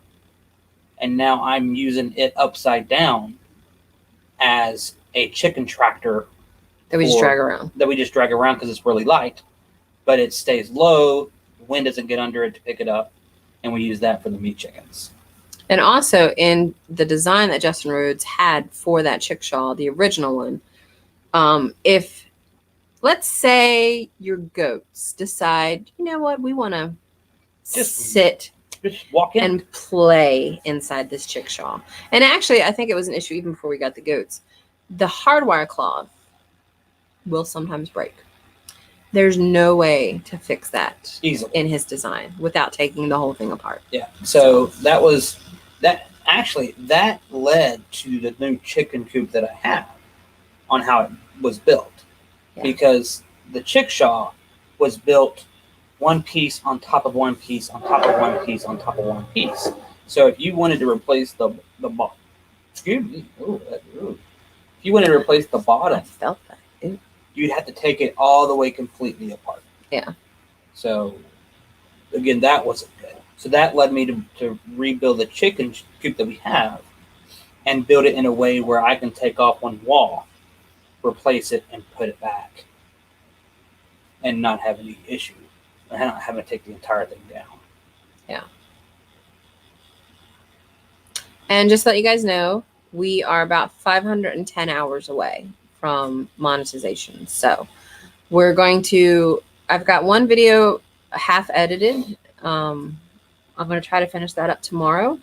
and now I'm using it upside down as a chicken tractor That we just drag around. That we just drag around because it's really light, but it stays low. The wind doesn't get under it to pick it up, and we use that for the meat chickens. And also in the design that Justin Rhodes had for that chickshaw, the original one, if let's say your goats decide, you know what, we want to just walk in and play inside this chickshaw. And actually, I think it was an issue even before we got the goats. The hardwire cloth will sometimes break. There's no way to fix that easily in his design without taking the whole thing apart. Yeah. So that was that. Actually, that led to the new chicken coop that I have on how it was built, because the chickshaw was built one piece on top of one piece on top of one piece on top of one piece. So if you wanted to replace the excuse me, if you wanted to replace the bottom, I felt that. Ooh. You'd have to take it all the way completely apart. Yeah. So again, that wasn't good. So that led me to rebuild the chicken coop that we have and build it in a way where I can take off one wall, replace it, and put it back, and not have any issue. And not having to take the entire thing down. Yeah. And just to let you guys know, we are about 510 hours away from monetization. So we're going to, I've got one video half edited. I'm going to try to finish that up tomorrow.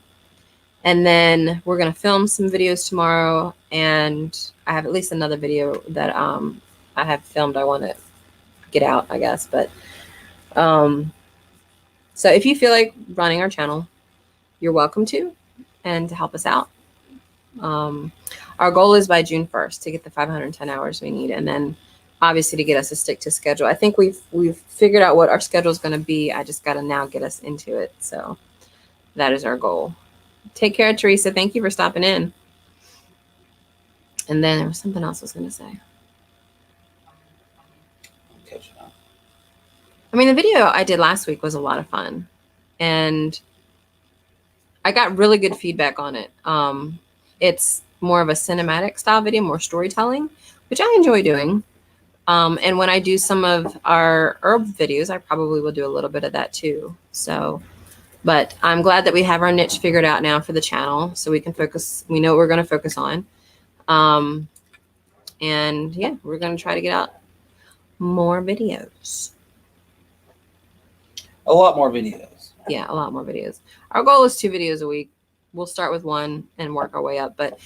And then we're going to film some videos tomorrow. And I have at least another video that I have filmed. I want to get out, I guess. But so if you feel like running our channel, you're welcome to, and to help us out. Our goal is by June 1st to get the 510 hours we need, and then obviously to get us to stick to schedule. I think we've figured out what our schedule is going to be. I just got to now get us into it. So that is our goal. Take care, Teresa. Thank you for stopping in. And then there was something else I was going to say. I mean, the video I did last week was a lot of fun, and I got really good feedback on it. It's more of a cinematic style video, more storytelling, which I enjoy doing. And when I do some of our herb videos, I probably will do a little bit of that too. So, but I'm glad that we have our niche figured out now for the channel, so we can focus. We know what we're going to focus on. And yeah, we're going to try to get out more videos. A lot more videos. Yeah, a lot more videos. Our goal is 2 videos a week. We'll start with 1 and work our way up, but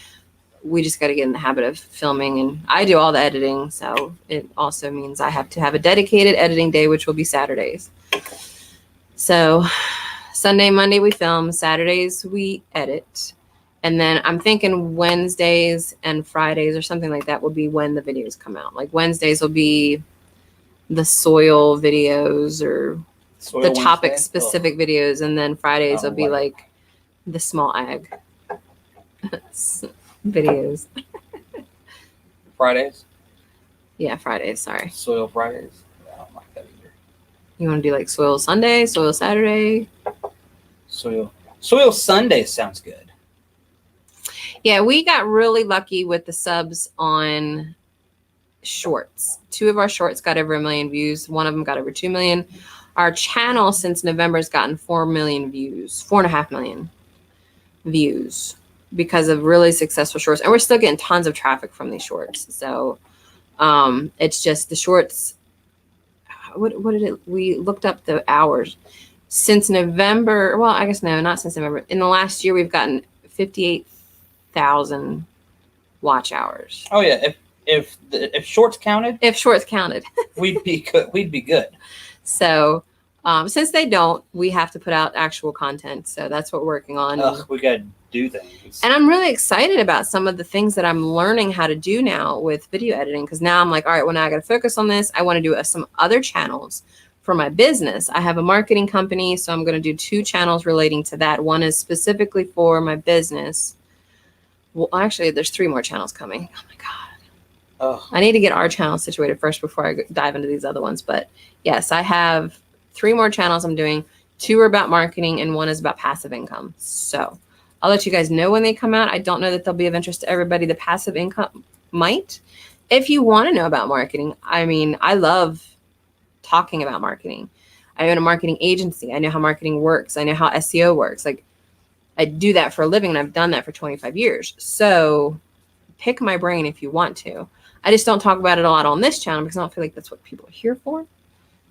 we just got to get in the habit of filming, and I do all the editing. So it also means I have to have a dedicated editing day, which will be Saturdays. So Sunday, Monday, we film. Saturdays, we edit. And then I'm thinking Wednesdays and Fridays or something like that will be when the videos come out. Like Wednesdays will be the soil videos or Soil the topic Wednesday? specific videos, and then Fridays will be wow. like the small ag videos. Fridays? Yeah, Fridays, sorry. Soil Fridays? I don't like that either. You want to do like soil Sunday, soil Saturday? Soil Sunday sounds good. Yeah, we got really lucky with the subs on shorts. 2 of our shorts got over 1 million views. 1 of them got over 2 million. Our channel since November has gotten 4 million views, 4.5 million views because of really successful shorts. And we're still getting tons of traffic from these shorts. So it's just the shorts. What did it? We looked up the hours since November. Well, I guess no, not since November. In the last year, we've gotten 58,000 watch hours. Oh yeah, if shorts counted, if shorts counted, we'd be good. We'd be good. So since they don't, we have to put out actual content. So that's what we're working on. We got to do things. And I'm really excited about some of the things that I'm learning how to do now with video editing. Because now I'm like, all right, well, now I got to focus on this. I want to do some other channels for my business, I have a marketing company, so I'm going to do 2 channels relating to that. One is specifically for my business. Well, actually, there's 3 more channels coming. Oh my God. Oh. I need to get our channel situated first before I dive into these other ones. But yes, I have 3 more channels I'm doing. 2 are about marketing and 1 is about passive income. So I'll let you guys know when they come out. I don't know that they'll be of interest to everybody. The passive income might. If you want to know about marketing, I mean, I love talking about marketing. I own a marketing agency. I know how marketing works. I know how SEO works. Like, I do that for a living, and I've done that for 25 years. So pick my brain if you want to. I just don't talk about it a lot on this channel because I don't feel like that's what people are here for.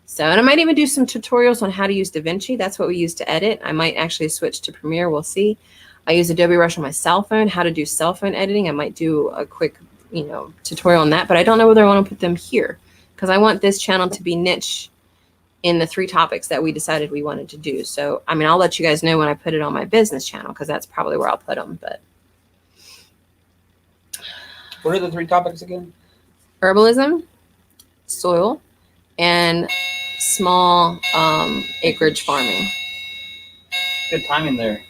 So, and I might even do some tutorials on how to use DaVinci. That's what we use to edit. I might actually switch to Premiere. We'll see. I use Adobe Rush on my cell phone, how to do cell phone editing. I might do a quick, tutorial on that, but I don't know whether I want to put them here because I want this channel to be niche in the 3 topics that we decided we wanted to do. So, I mean, I'll let you guys know when I put it on my business channel because that's probably where I'll put them. But what are the 3 topics again? Herbalism, soil, and small acreage farming. Good timing there.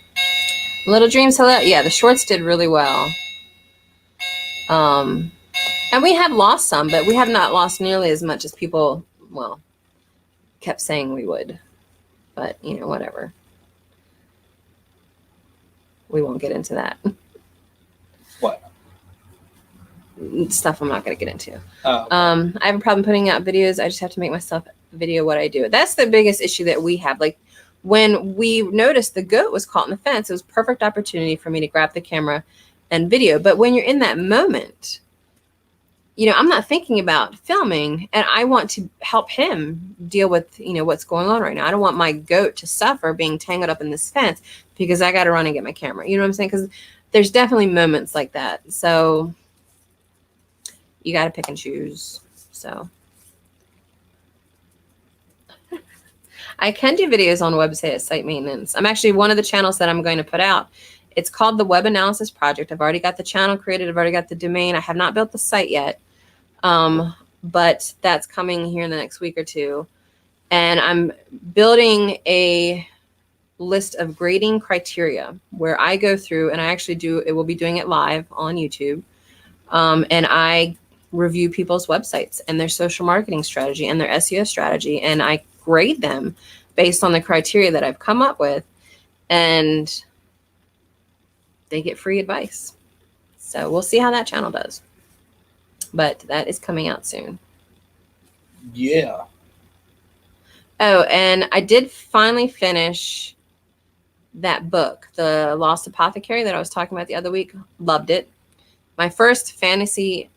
Little Dreams, hello. Yeah, the shorts did really well. And we have lost some, but we have not lost nearly as much as people, kept saying we would. But, whatever. We won't get into that. What? Stuff I'm not going to get into. Oh. I have a problem putting out videos. I just have to make myself video what I do. That's the biggest issue that we have. Like, when we noticed the goat was caught in the fence, it was a perfect opportunity for me to grab the camera and video. But when you're in that moment, I'm not thinking about filming, and I want to help him deal with, what's going on right now. I don't want my goat to suffer being tangled up in this fence because I got to run and get my camera. You know what I'm saying? Because there's definitely moments like that. So you got to pick and choose. So I can do videos on website at site maintenance. I'm actually one of the channels that I'm going to put out. It's called the Web Analysis Project. I've already got the channel created. I've already got the domain. I have not built the site yet, but that's coming here in the next week or 2. And I'm building a list of grading criteria where I go through, and I actually will be doing it live on YouTube. And I review people's websites and their social marketing strategy and their SEO strategy. And I grade them based on the criteria that I've come up with, and they get free advice. So we'll see how that channel does. But that is coming out soon. Yeah. Oh, and I did finally finish that book, The Lost Apothecary, that I was talking about the other week. Loved it. My first fantasy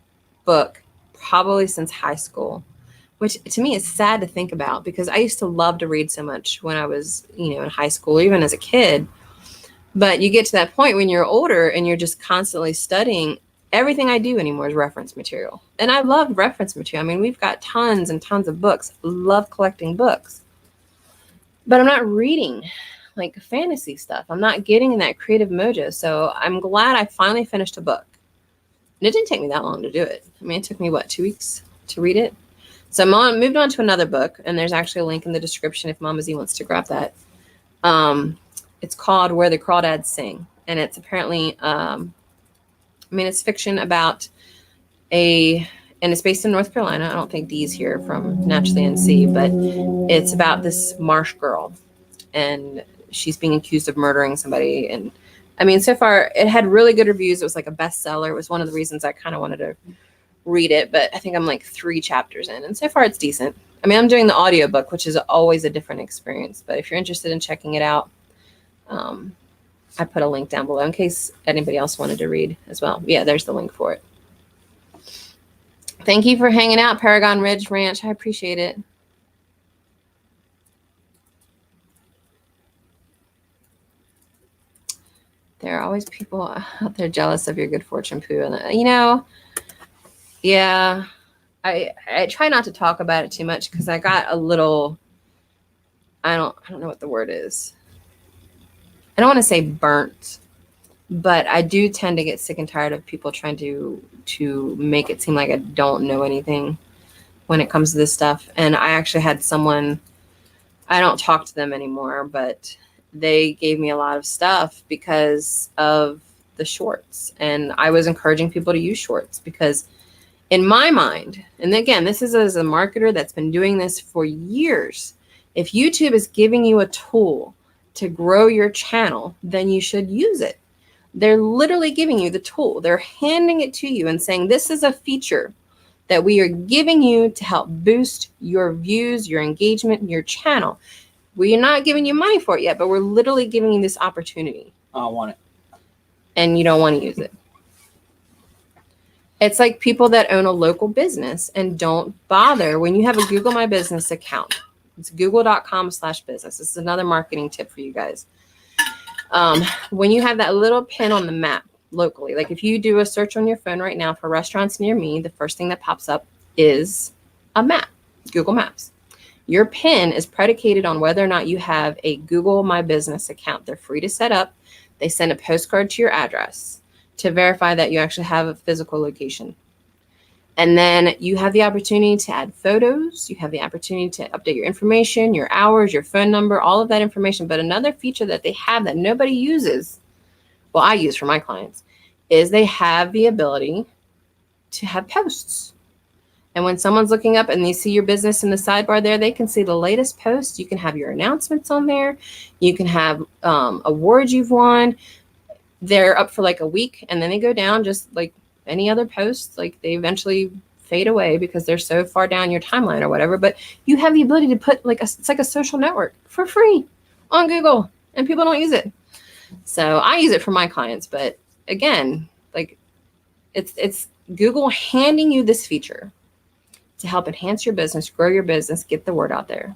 book probably since high school, which to me is sad to think about because I used to love to read so much when I was, in high school, even as a kid. But you get to that point when you're older and you're just constantly studying. Everything I do anymore is reference material. And I love reference material. I mean, we've got tons and tons of books. Love collecting books. But I'm not reading like fantasy stuff. I'm not getting in that creative mojo. So I'm glad I finally finished a book. And it didn't take me that long to do it. I mean, it took me, 2 weeks to read it? So I moved on to another book, and there's actually a link in the description if Mama Z wants to grab that. It's called Where the Crawdads Sing, and it's apparently, it's fiction about and it's based in North Carolina. I don't think Dee's here from Naturally NC, but it's about this marsh girl, and she's being accused of murdering somebody. And I mean, so far it had really good reviews. It was like a bestseller. It was one of the reasons I kind of wanted to read it, but I think I'm like 3 chapters in, and so far it's decent. I mean, I'm doing the audiobook, which is always a different experience, but if you're interested in checking it out, I put a link down below in case anybody else wanted to read as well. Yeah, there's the link for it. Thank you for hanging out, Paragon Ridge Ranch. I appreciate it. There are always people out there jealous of your good fortune, Pooh. And, yeah, I try not to talk about it too much because I got a little, I don't know what the word is. I don't want to say burnt, but I do tend to get sick and tired of people trying to make it seem like I don't know anything when it comes to this stuff. And I actually had someone I don't talk to them anymore, but they gave me a lot of stuff because of the shorts. And I was encouraging people to use shorts because in my mind, and again, this is as a marketer that's been doing this for years, if YouTube is giving you a tool to grow your channel, then you should use it. They're literally giving you the tool. They're handing it to you and saying, this is a feature that we are giving you to help boost your views, your engagement, your channel. We're not giving you money for it yet, but we're literally giving you this opportunity. I don't want it. And you don't want to use it. It's like people that own a local business and don't bother. When you have a Google My Business account, it's google.com/business. This is another marketing tip for you guys. When you have that little pin on the map locally, like if you do a search on your phone right now for restaurants near me, the first thing that pops up is a map, Google Maps. Your pin is predicated on whether or not you have a Google My Business account. They're free to set up. They send a postcard to your address to verify that you actually have a physical location. And then you have the opportunity to add photos. You have the opportunity to update your information, your hours, your phone number, all of that information. But another feature that they have that nobody uses, well, I use for my clients, is they have the ability to have posts. And when someone's looking up and they see your business in the sidebar there, they can see the latest posts. You can have your announcements on there. You can have awards you've won. They're up for like a week and then they go down just like any other posts. Like they eventually fade away because they're so far down your timeline or whatever. But you have the ability to put like it's like a social network for free on Google and people don't use it. So I use it for my clients. But again, like it's Google handing you this feature to help enhance your business, grow your business, get the word out there.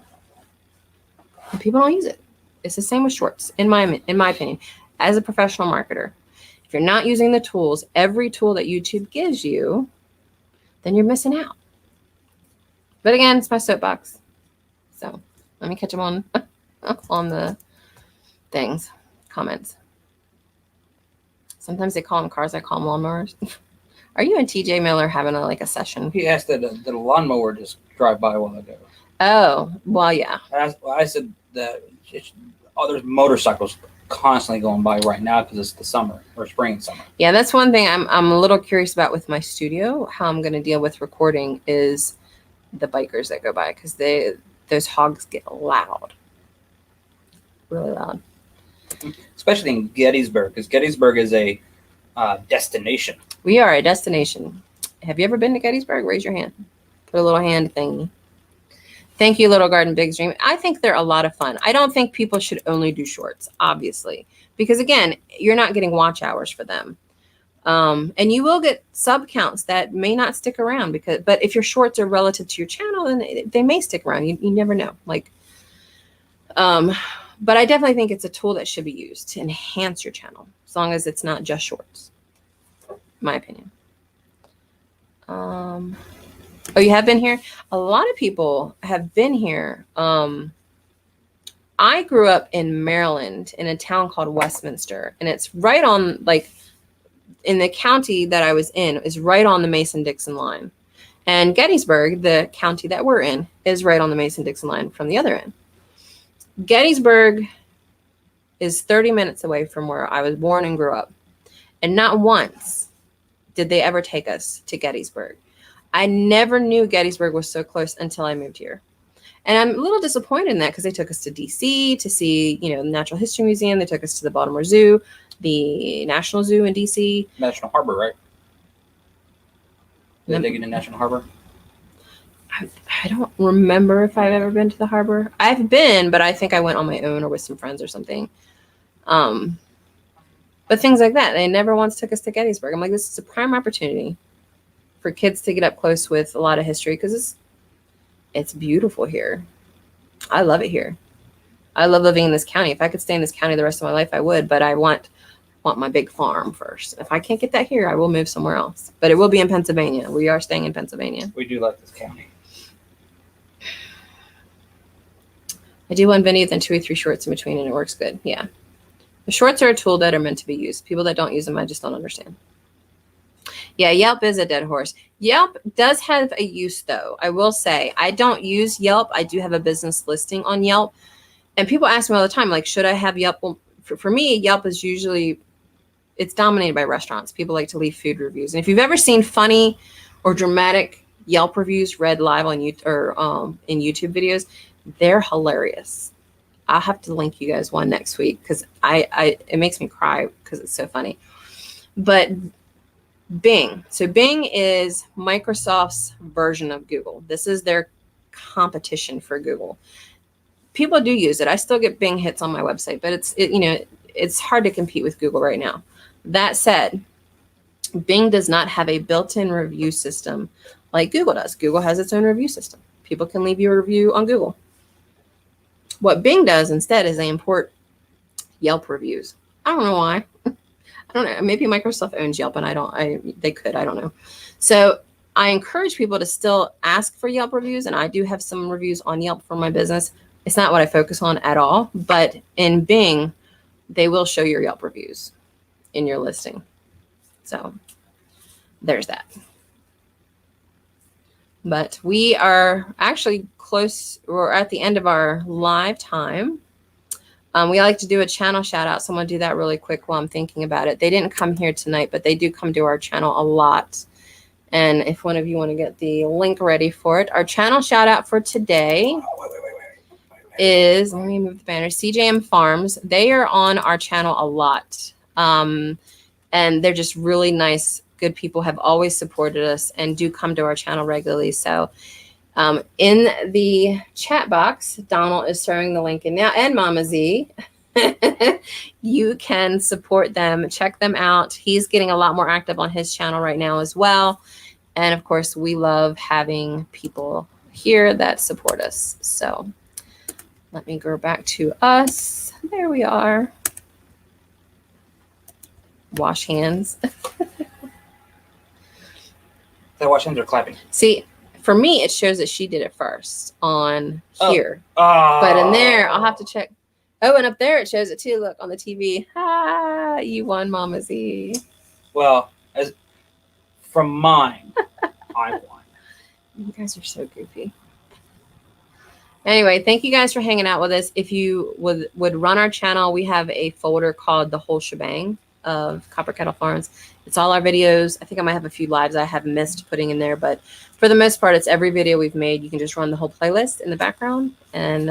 And people don't use it. It's the same with shorts, in my opinion. As a professional marketer, if you're not using the tools, every tool that YouTube gives you, then you're missing out. But again, it's my soapbox. So let me catch them on the things, comments. Sometimes they call them cars. I call them lawnmowers. Are you and TJ Miller having a session? He asked that the lawnmower just drive by a while ago. Oh, well, yeah. I said that there's motorcycles constantly going by right now because it's the summer or spring and summer. Yeah, that's one thing I'm a little curious about with my studio. How I'm going to deal with recording is the bikers that go by because those hogs get loud, really loud. Especially in Gettysburg, because Gettysburg is a destination. We are a destination. Have you ever been to Gettysburg? Raise your hand. Put a little hand thingy. Thank you, Little Garden Big Dream. I think they're a lot of fun. I don't think people should only do shorts, obviously, because again, you're not getting watch hours for them. And you will get sub counts that may not stick around but if your shorts are relative to your channel, then they may stick around. You never know. But I definitely think it's a tool that should be used to enhance your channel, as long as it's not just shorts, in my opinion. Oh, you have been here? A lot of people have been here. I grew up in Maryland in a town called Westminster, and it's right on, in the county that I was in, is right on the Mason-Dixon line. And Gettysburg, the county that we're in, is right on the Mason-Dixon line from the other end. Gettysburg is 30 minutes away from where I was born and grew up. And not once did they ever take us to Gettysburg. I never knew Gettysburg was so close until I moved here. And I'm a little disappointed in that because they took us to DC to see, the Natural History Museum. They took us to the Baltimore Zoo, the National Zoo in DC. National Harbor, right? Did they get to National Harbor? I don't remember if I've ever been to the harbor. I've been, but I think I went on my own or with some friends or something. But things like that. They never once took us to Gettysburg. I'm like, this is a prime opportunity for kids to get up close with a lot of history because it's beautiful here. I love it here. I love living in this county. If I could stay in this county the rest of my life, I would, but I want my big farm first. If I can't get that here, I will move somewhere else. But it will be in Pennsylvania. We are staying in Pennsylvania. We do like this county. I do one video, then 2 or 3 shorts in between, and it works good. Yeah. The shorts are a tool that are meant to be used. People that don't use them, I just don't understand. Yeah, Yelp is a dead horse. Yelp does have a use, though. I will say, I don't use Yelp. I do have a business listing on Yelp. And people ask me all the time, like, should I have Yelp? Well, for me, Yelp is usually, it's dominated by restaurants. People like to leave food reviews. And if you've ever seen funny or dramatic Yelp reviews read live on YouTube or in YouTube videos, they're hilarious. I'll have to link you guys one next week because it makes me cry because it's so funny. But Bing. So Bing is Microsoft's version of Google. This is their competition for Google. People do use it. I still get Bing hits on my website, but it's hard to compete with Google right now. That said, Bing does not have a built-in review system like Google does. Google has its own review system. People can leave you a review on Google. What Bing does instead is they import Yelp reviews. I don't know why. I don't know. Maybe Microsoft owns Yelp and they could, I don't know. So I encourage people to still ask for Yelp reviews. And I do have some reviews on Yelp for my business. It's not what I focus on at all, but in Bing, they will show your Yelp reviews in your listing. So there's that. But we are actually close. We're at the end of our live time. We like to do a channel shout out. Someone do that really quick while I'm thinking about it. They didn't come here tonight, but they do come to our channel a lot. And if one of you want to get the link ready for it, our channel shout out for today is, let me move the banner, CJM Farms. They are on our channel a lot. And they're just really nice, good people, have always supported us and do come to our channel regularly. So in the chat box, Donald is throwing the link in now, and Mama Z. You can support them, check them out. He's getting a lot more active on his channel right now as well. And of course, we love having people here that support us. So let me go back to us. There we are. Wash hands. They wash hands or clapping? See, for me, it shows that she did it first on here. Oh. But in there, I'll have to check. Oh, and up there, it shows it too. Look, on the TV. Ah, you won, Mama Z. Well, as from mine, I won. You guys are so goofy. Anyway, thank you guys for hanging out with us. If you would run our channel, we have a folder called The Whole Shebang of Copper Kettle Farms. It's all our videos. I think I might have a few lives I have missed putting in there, but for the most part, it's every video we've made. You can just run the whole playlist in the background, and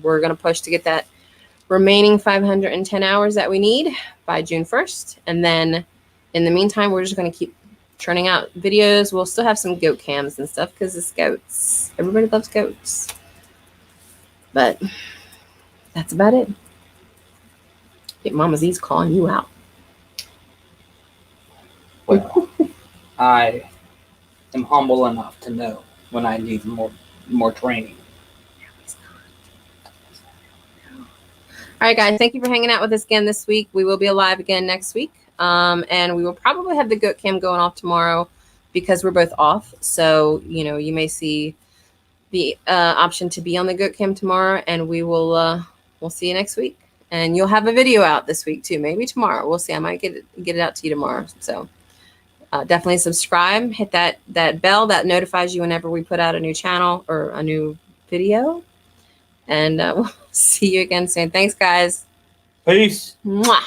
we're going to push to get that remaining 510 hours that we need by June 1st. And then in the meantime, we're just going to keep churning out videos. We'll still have some goat cams and stuff because it's goats. Everybody loves goats. But that's about it. I think Mama Z's calling you out. Well, I am humble enough to know when I need more training. All right, guys, thank you for hanging out with us again this week. We will be live again next week. And we will probably have the goat cam going off tomorrow because we're both off. So, you may see the option to be on the goat cam tomorrow, and we'll see you next week. And you'll have a video out this week too, maybe tomorrow. We'll see. I might get it out to you tomorrow. So definitely subscribe, hit that bell that notifies you whenever we put out a new channel or a new video. And we'll see you again soon. Thanks, guys. Peace. Mwah.